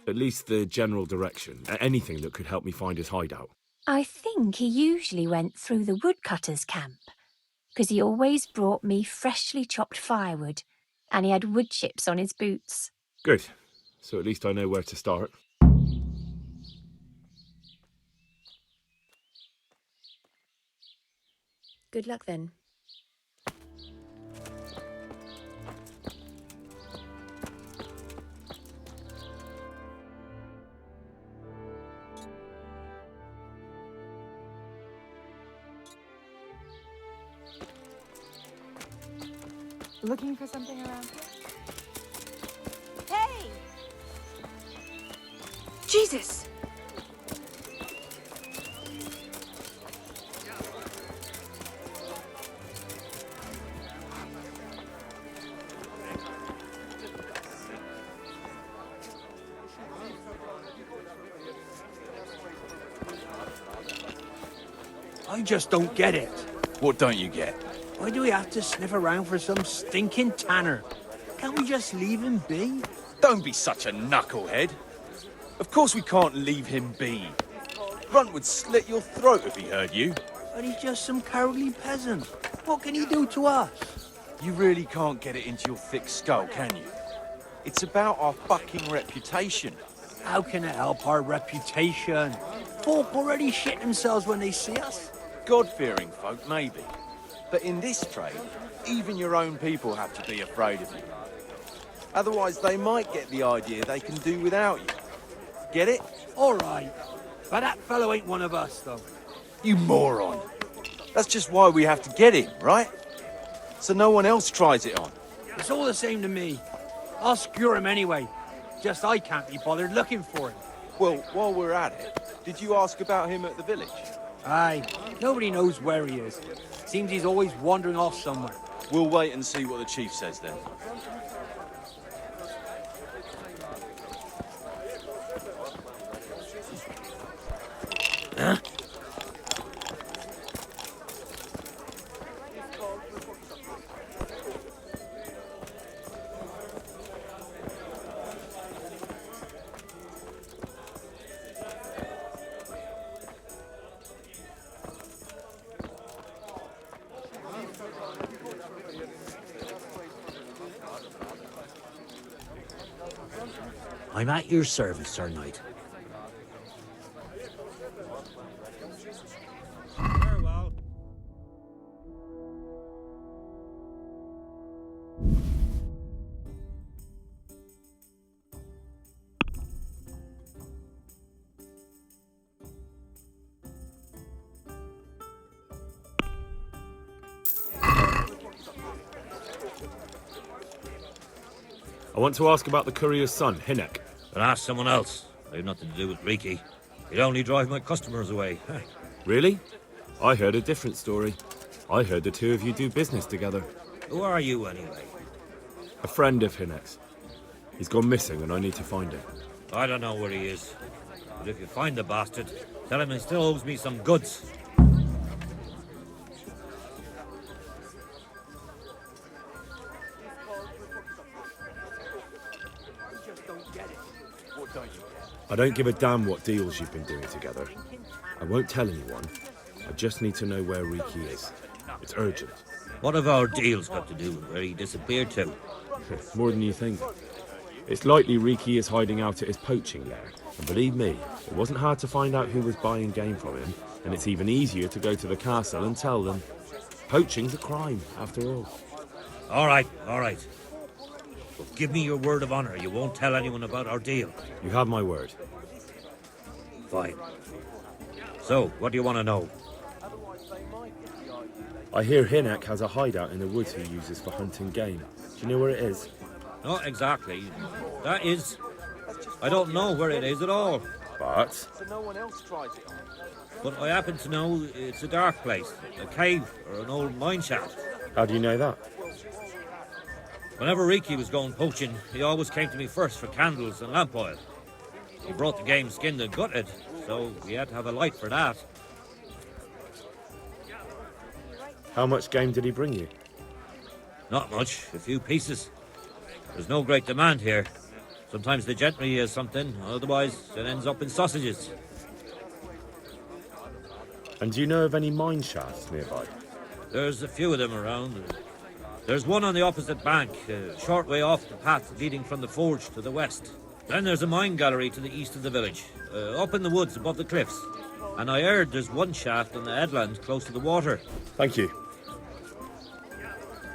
Speaker 2: At least the general direction. Anything that could help me find his hideout.
Speaker 21: I think he usually went through the woodcutter's camp, 'cause he always brought me freshly chopped firewood, and he had wood chips on his boots.
Speaker 2: Good. So at least I know where to start.
Speaker 21: Good luck then.
Speaker 15: Looking for something around here?
Speaker 18: Hey!
Speaker 15: Jesus!
Speaker 1: I just don't get it.
Speaker 22: What don't you get?
Speaker 1: Why do we have to sniff around for some stinking tanner? Can't we just leave him be?
Speaker 22: Don't be such a knucklehead. Of course we can't leave him be. Grunt would slit your throat if he heard you.
Speaker 1: But he's just some cowardly peasant. What can he do to us?
Speaker 22: You really can't get it into your thick skull, can you? It's about our fucking reputation.
Speaker 1: How can it help our reputation? Folk already shit themselves when they see us.
Speaker 22: God-fearing folk, maybe. But in this trade, even your own people have to be afraid of you. Otherwise, they might get the idea they can do without you. Get it?
Speaker 1: All right. But that fellow ain't one of us, though.
Speaker 22: You moron. That's just why we have to get him, right? So no one else tries it on.
Speaker 1: It's all the same to me. I'll secure him anyway. Just I can't be bothered looking for him.
Speaker 22: Well, while we're at it, did you ask about him at the village?
Speaker 1: Aye. Nobody knows where he is. Seems he's always wandering off somewhere.
Speaker 22: We'll wait and see what the chief says then.
Speaker 1: Huh?
Speaker 10: I'm at your service, Sir Knight. Farewell.
Speaker 2: I want to ask about the courier's son, Hinek.
Speaker 10: But ask someone else. I have nothing to do with Riki. He'd only drive my customers away.
Speaker 2: Really? I heard a different story. I heard the two of you do business together.
Speaker 10: Who are you, anyway?
Speaker 2: A friend of Hinek's. He's gone missing and I need to find him.
Speaker 10: I don't know where he is. But if you find the bastard, tell him he still owes me some goods.
Speaker 2: I don't give a damn what deals you've been doing together. I won't tell anyone. I just need to know where Riki is. It's urgent.
Speaker 10: What have our deals got to do with where he disappeared to?
Speaker 2: More than you think. It's likely Riki is hiding out at his poaching lair. And believe me, it wasn't hard to find out who was buying game from him, and it's even easier to go to the castle and tell them. Poaching's a crime, after all.
Speaker 10: All right. But give me your word of honor you won't tell anyone about our deal.
Speaker 2: You have my word.
Speaker 10: Fine. So, what do you want to know?
Speaker 2: I hear Hinek has a hideout in the woods he uses for hunting game. Do you know where it is?
Speaker 10: Not exactly. That is... I don't know where it is at all.
Speaker 2: But?
Speaker 22: So no one else tries it on.
Speaker 10: But I happen to know it's a dark place. A cave or an old mine shaft.
Speaker 2: How do you know that?
Speaker 10: Whenever Riki was going poaching, he always came to me first for candles and lamp oil. He brought the game skinned and gutted, so we had to have a light for that.
Speaker 2: How much game did he bring you?
Speaker 10: Not much, a few pieces. There's no great demand here. Sometimes the gentry has something, otherwise it ends up in sausages.
Speaker 2: And do you know of any mine shafts nearby?
Speaker 10: There's a few of them around. There's one on the opposite bank, a short way off the path leading from the forge to the west. Then there's a mine gallery to the east of the village, up in the woods above the cliffs. And I heard there's one shaft on the headland close to the water.
Speaker 2: Thank you.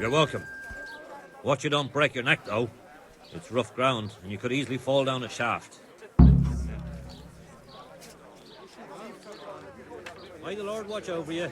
Speaker 10: You're welcome. Watch you don't break your neck, though. It's rough ground, and you could easily fall down a shaft. May the Lord watch over you.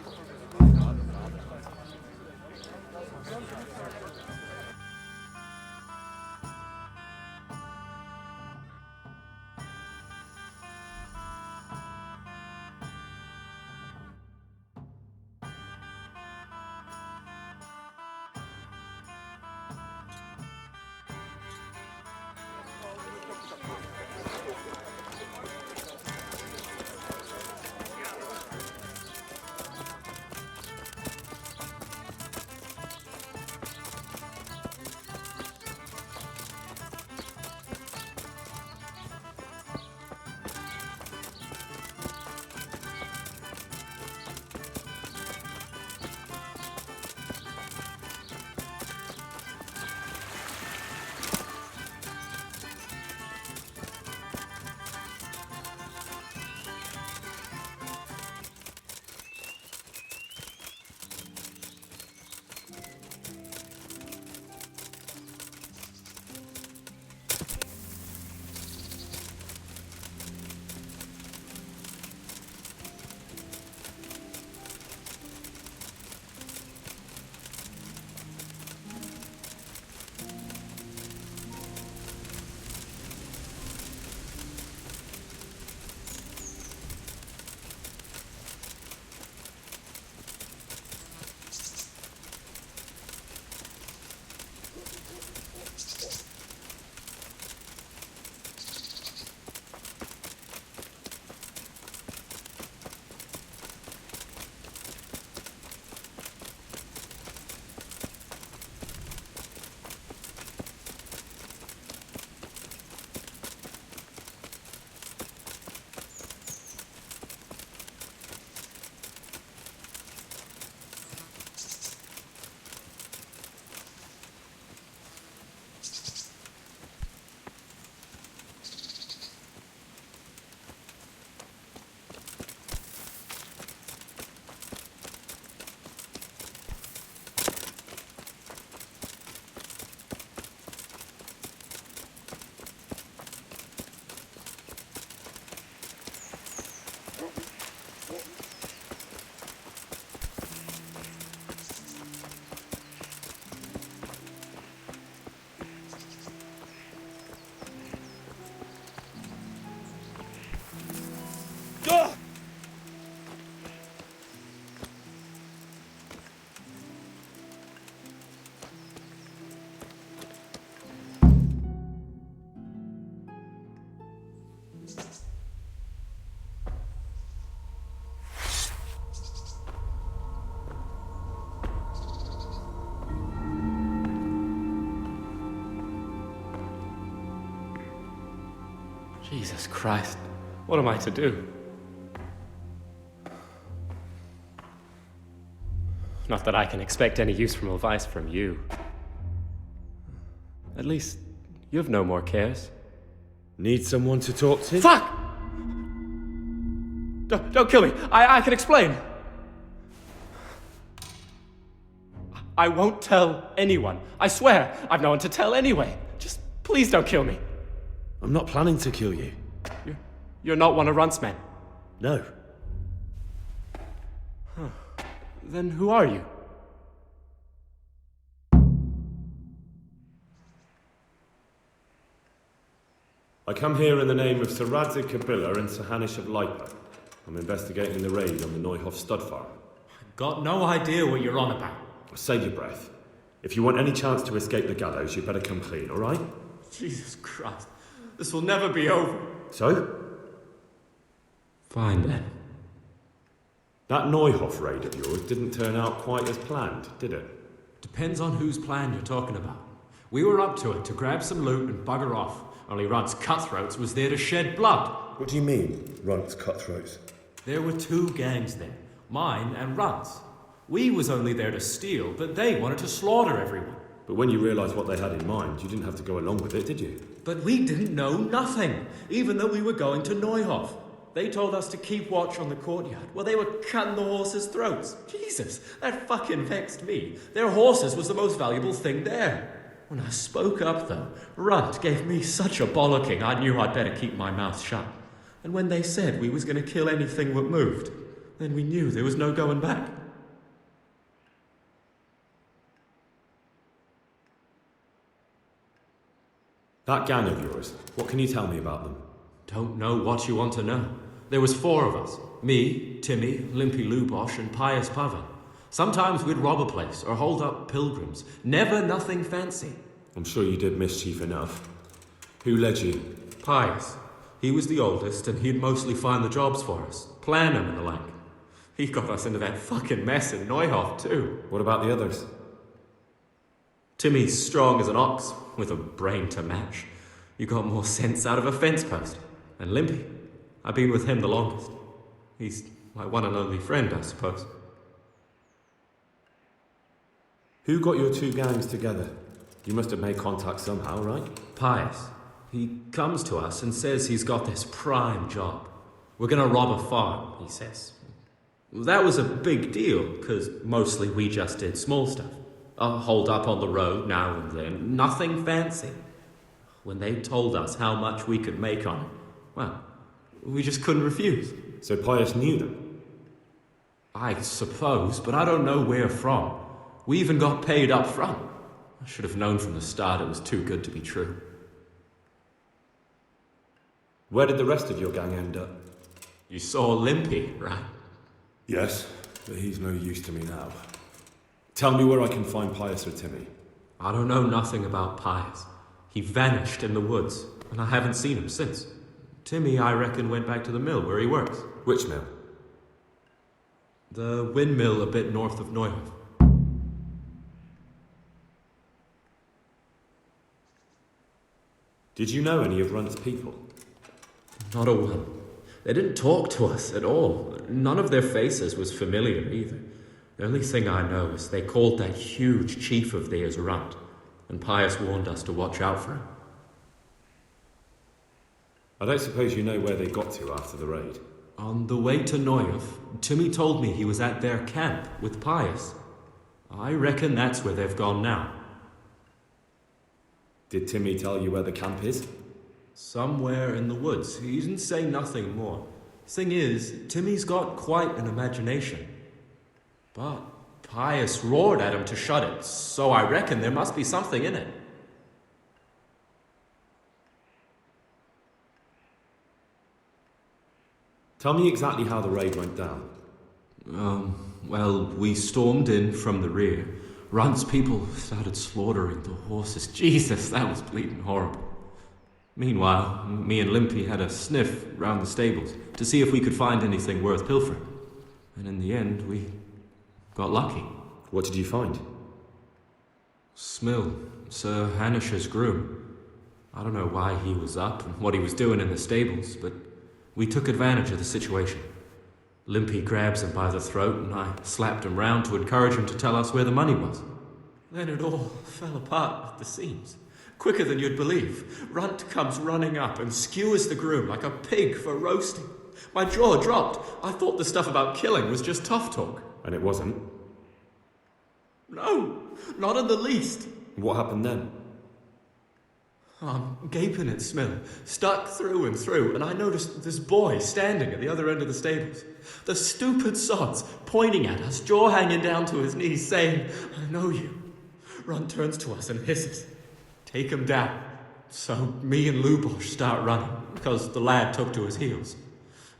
Speaker 4: Jesus Christ, what am I to do? Not that I can expect any useful advice from you. At least, you've no more cares.
Speaker 2: Need someone to talk to?
Speaker 4: Fuck! Don't kill me. I can explain. I won't tell anyone. I swear, I've no one to tell anyway. Just please don't kill me.
Speaker 2: I'm not planning to kill you.
Speaker 4: You're not one of Runt's men?
Speaker 2: No.
Speaker 4: Huh. Then who are you?
Speaker 2: I come here in the name of Sir Radzig Kabila and Sir Hanish of Lipa. I'm investigating the raid on the Neuhof stud farm.
Speaker 4: Got no idea what you're on about.
Speaker 2: Save your breath. If you want any chance to escape the gallows, you better come clean, all right?
Speaker 4: Jesus Christ. This will never be over.
Speaker 2: So?
Speaker 4: Fine then.
Speaker 2: That Neuhof raid of yours didn't turn out quite as planned, did it?
Speaker 4: Depends on whose plan you're talking about. We were up to it to grab some loot and bugger off. Only Runt's cutthroats was there to shed blood.
Speaker 2: What do you mean, Runt's cutthroats?
Speaker 4: There were two gangs there, mine and Runt's. We was only there to steal, but they wanted to slaughter everyone.
Speaker 2: But when you realised what they had in mind, you didn't have to go along with it, did you?
Speaker 4: But we didn't know nothing, even though we were going to Neuhof. They told us to keep watch on the courtyard while they were cutting the horses' throats. Jesus, that fucking vexed me. Their horses was the most valuable thing there. When I spoke up, though, Runt gave me such a bollocking I knew I'd better keep my mouth shut. And when they said we was going to kill anything that moved, then we knew there was no going back.
Speaker 2: That gang of yours, what can you tell me about them?
Speaker 4: Don't know what you want to know. There was 4 of us. Me, Timmy, Limpy Lubosh, and Pius Pavan. Sometimes we'd rob a place or hold up pilgrims. Never nothing fancy.
Speaker 2: I'm sure you did mischief enough. Who led you?
Speaker 4: Pius. He was the oldest, and he'd mostly find the jobs for us. Plan them and the like. He got us into that fucking mess in Neuhof, too.
Speaker 2: What about the others?
Speaker 4: Timmy's strong as an ox, with a brain to match. You got more sense out of a fence post. And Limpy, I've been with him the longest. He's my one and only friend, I suppose.
Speaker 2: Who got your 2 gangs together? You must have made contact somehow, right?
Speaker 4: Pius. He comes to us and says he's got this prime job. We're gonna rob a farm, he says. That was a big deal, because mostly we just did small stuff. Hold up on the road now and then, nothing fancy. When they told us how much we could make on it, well, we just couldn't refuse.
Speaker 2: So Pius knew them?
Speaker 4: I suppose, but I don't know where from. We even got paid up front. I should have known from the start it was too good to be true.
Speaker 2: Where did the rest of your gang end up?
Speaker 4: You saw Limpy, right?
Speaker 2: Yes, but he's no use to me now. Tell me where I can find Pius or Timmy.
Speaker 4: I don't know nothing about Pius. He vanished in the woods, and I haven't seen him since. Timmy, I reckon, went back to the mill where he works.
Speaker 2: Which mill?
Speaker 4: The windmill a bit north of Neuhof.
Speaker 2: Did you know any of Runt's people?
Speaker 4: Not a one. They didn't talk to us at all. None of their faces was familiar either. The only thing I know is they called that huge chief of theirs Runt, and Pius warned us to watch out for him.
Speaker 2: I don't suppose you know where they got to after the raid?
Speaker 4: On the way to Neuhof, Timmy told me he was at their camp with Pius. I reckon that's where they've gone now.
Speaker 2: Did Timmy tell you where the camp is?
Speaker 4: Somewhere in the woods. He didn't say nothing more. Thing is, Timmy's got quite an imagination. But Pius roared at him to shut it, so I reckon there must be something in it.
Speaker 2: Tell me exactly how the raid went down.
Speaker 4: Well, we stormed in from the rear. Runt's people started slaughtering the horses. Jesus, that was bleeding horrible. Meanwhile, me and Limpy had a sniff round the stables to see if we could find anything worth pilfering. And in the end, we got lucky.
Speaker 2: What did you find?
Speaker 4: Smill, Sir Hanish's groom. I don't know why he was up and what he was doing in the stables, but we took advantage of the situation. Limpy grabs him by the throat and I slapped him round to encourage him to tell us where the money was. Then it all fell apart at the seams. Quicker than you'd believe. Runt comes running up and skewers the groom like a pig for roasting. My jaw dropped. I thought the stuff about killing was just tough talk.
Speaker 2: And it wasn't?
Speaker 4: No, not in the least.
Speaker 2: What happened then?
Speaker 4: I'm gaping at Smiller, stuck through and through, and I noticed this boy standing at the other end of the stables. The stupid sods pointing at us, jaw hanging down to his knees, saying, "I know you." Runt turns to us and hisses, "Take him down." So me and Lubosh start running, because the lad took to his heels.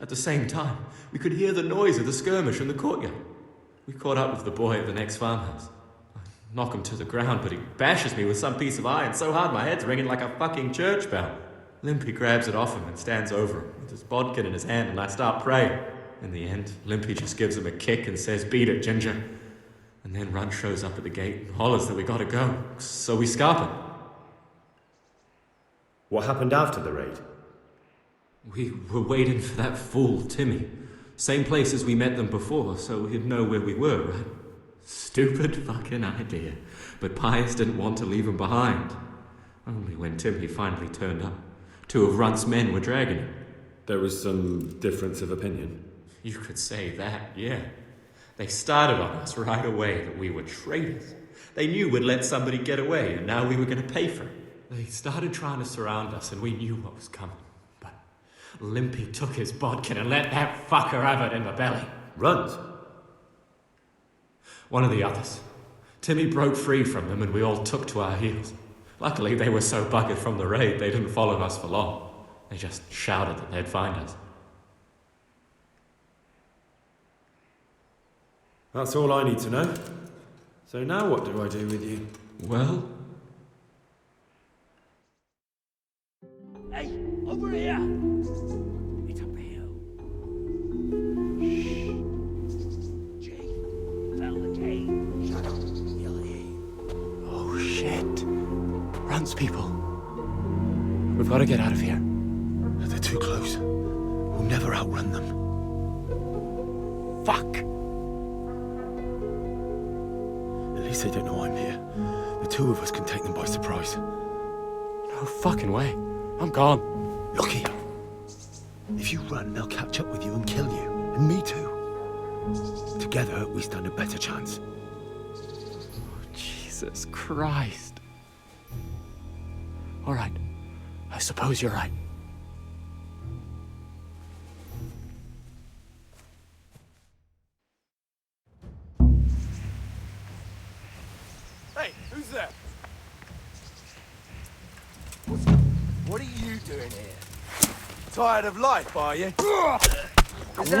Speaker 4: At the same time, we could hear the noise of the skirmish in the courtyard. We caught up with the boy at the next farmhouse. I knock him to the ground, but he bashes me with some piece of iron so hard my head's ringing like a fucking church bell. Limpy grabs it off him and stands over him with his bodkin in his hand, and I start praying. In the end, Limpy just gives him a kick and says, "Beat it, Ginger." And then Runt shows up at the gate and hollers that we gotta go, so we scarp him.
Speaker 2: What happened after the raid?
Speaker 4: We were waiting for that fool, Timmy. Same place as we met them before, so he'd know where we were, right? Stupid fucking idea. But Pius didn't want to leave him behind. Only when Timmy finally turned up, 2 of Runt's men were dragging him.
Speaker 2: There was some difference of opinion?
Speaker 4: You could say that, yeah. They started on us right away that we were traitors. They knew we'd let somebody get away, and now we were going to pay for it. They started trying to surround us, and we knew what was coming. But Limpy took his bodkin and let that fucker have it in the belly.
Speaker 2: Runt?
Speaker 4: One of the others. Timmy broke free from them, and we all took to our heels. Luckily, they were so buggered from the raid, they didn't follow us for long. They just shouted that they'd find us.
Speaker 2: That's all I need to know. So now what do I do with you?
Speaker 4: Well...
Speaker 1: Hey, over here! It's up the hill. Shh. Jay, fell the cave. Shut up, Billy.
Speaker 8: Oh, shit. Runt's people. We've got to get out of here.
Speaker 9: They're too close. We'll never outrun them.
Speaker 8: Fuck!
Speaker 9: At least they don't know I'm here. The 2 of us can take them by surprise.
Speaker 8: No fucking way. I'm gone.
Speaker 9: Look here. If you run, they'll catch up with you and kill you. And me too. Together, we stand a better chance.
Speaker 8: Oh, Jesus Christ. All right. I suppose you're right.
Speaker 22: Hey, who's that? What are you doing here? Tired of life, are you? Is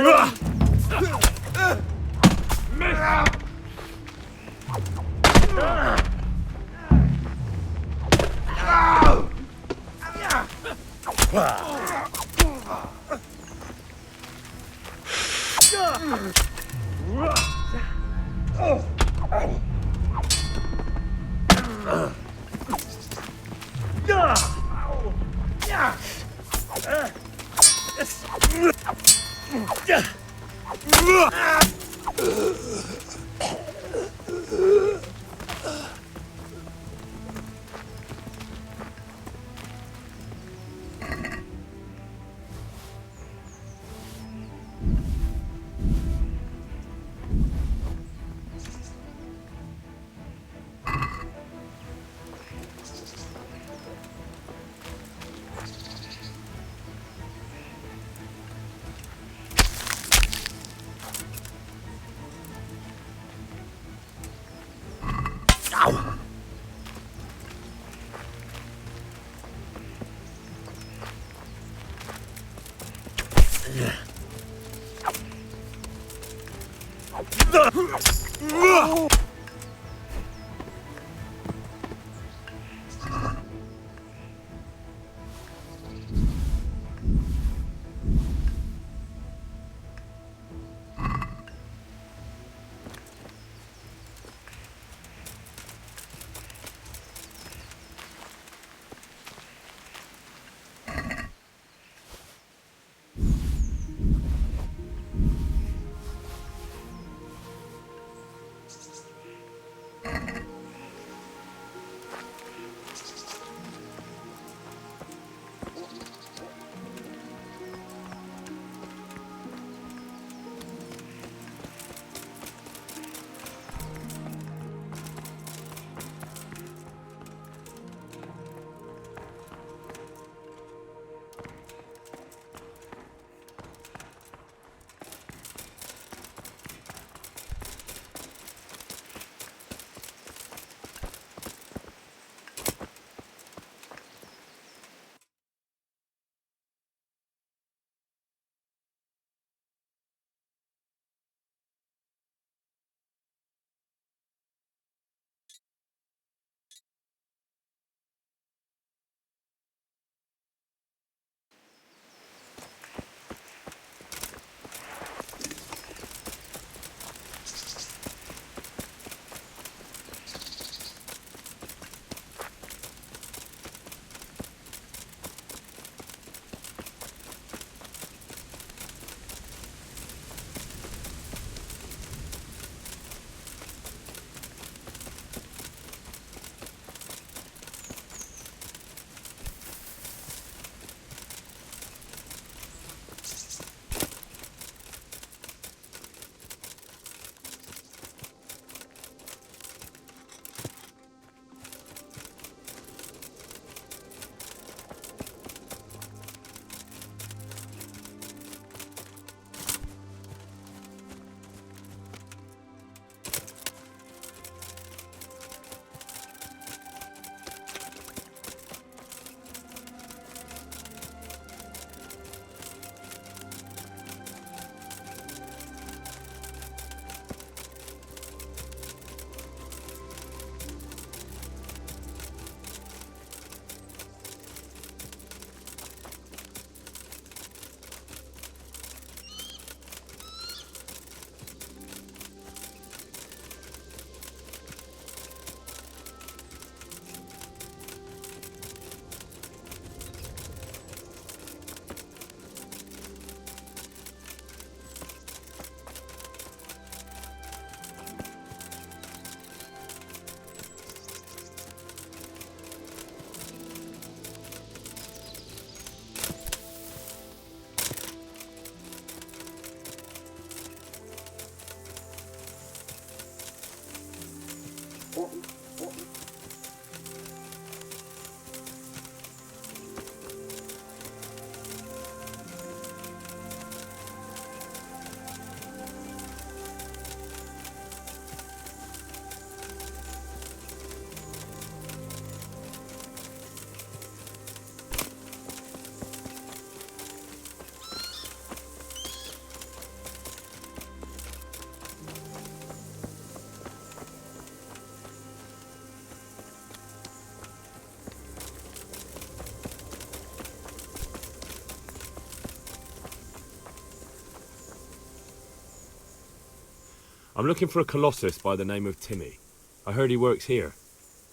Speaker 2: I'm looking for a colossus by the name of Timmy. I heard he works here.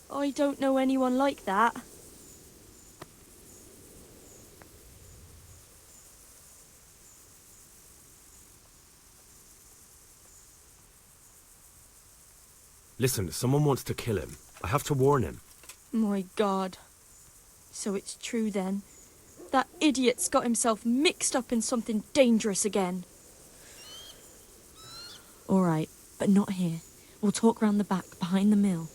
Speaker 6: I don't know anyone like that.
Speaker 2: Listen, someone wants to kill him. I have to warn him.
Speaker 6: My God. So it's true then. That idiot's got himself mixed up in something dangerous again. All right, but not here. We'll talk round the back, behind the mill.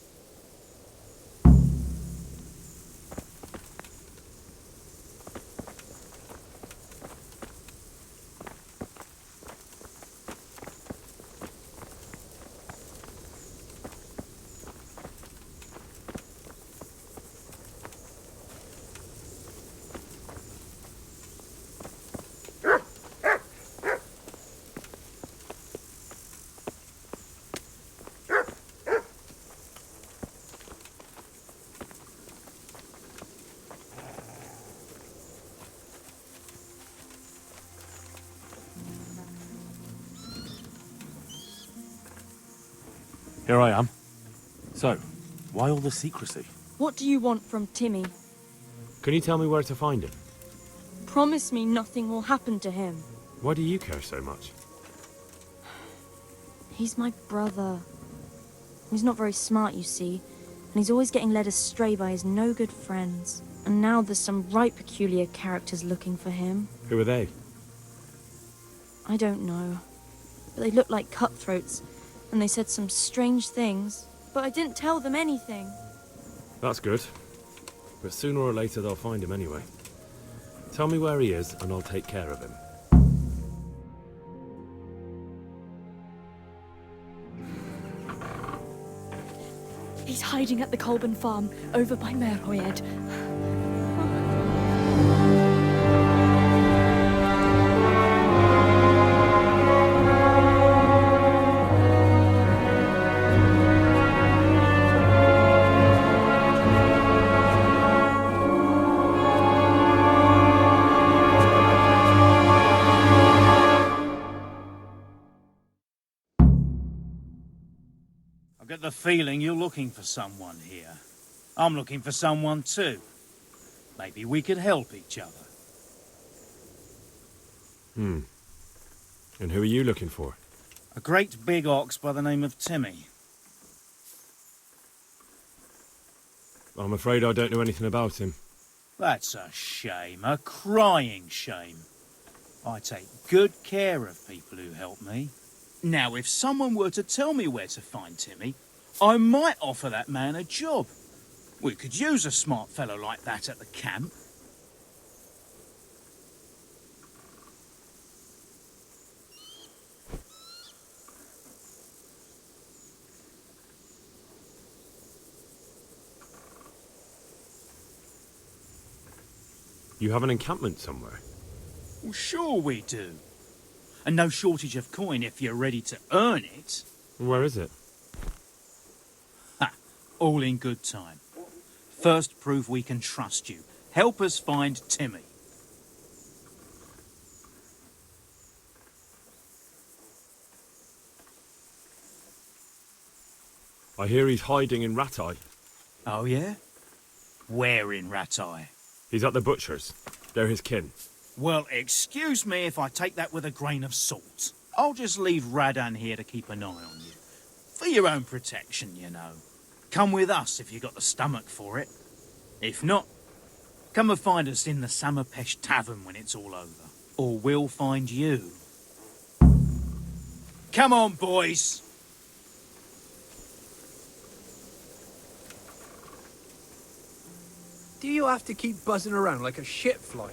Speaker 13: Here I am. So, why all the secrecy?
Speaker 6: What do you want from Timmy?
Speaker 2: Can you tell me where to find him?
Speaker 6: Promise me nothing will happen to him.
Speaker 2: Why do you care so much?
Speaker 6: He's my brother. He's not very smart, you see, and he's always getting led astray by his no-good friends. And now there's some right peculiar characters looking for him.
Speaker 2: Who are they?
Speaker 6: I don't know, but they look like cutthroats, and they said some strange things, but I didn't tell them anything.
Speaker 2: That's good. But sooner or later they'll find him anyway. Tell me where he is and I'll take care of him.
Speaker 6: He's hiding at the Colburn farm, over by Merhoed.
Speaker 12: I get the feeling you're looking for someone here. I'm looking for someone too. Maybe we could help each other.
Speaker 2: And who are you looking for?
Speaker 12: A great big ox by the name of Timmy.
Speaker 2: I'm afraid I don't know anything about him.
Speaker 12: That's a shame, a crying shame. I take good care of people who help me. Now, if someone were to tell me where to find Timmy, I might offer that man a job. We could use a smart fellow like that at the camp.
Speaker 2: You have an encampment somewhere?
Speaker 12: Well, sure we do. And no shortage of coin if you're ready to earn it.
Speaker 2: Where is it?
Speaker 12: Ha! All in good time. First, prove we can trust you. Help us find Timmy.
Speaker 2: I hear he's hiding in Ratai.
Speaker 12: Oh, yeah? Where in Ratai?
Speaker 2: He's at the butcher's. They're his kin.
Speaker 12: Well, excuse me if I take that with a grain of salt. I'll just leave Radan here to keep an eye on you. For your own protection, you know. Come with us if you got the stomach for it. If not, come and find us in the Samapesh Tavern when it's all over. Or we'll find you. Come on, boys!
Speaker 1: Do you have to keep buzzing around like a shit fly?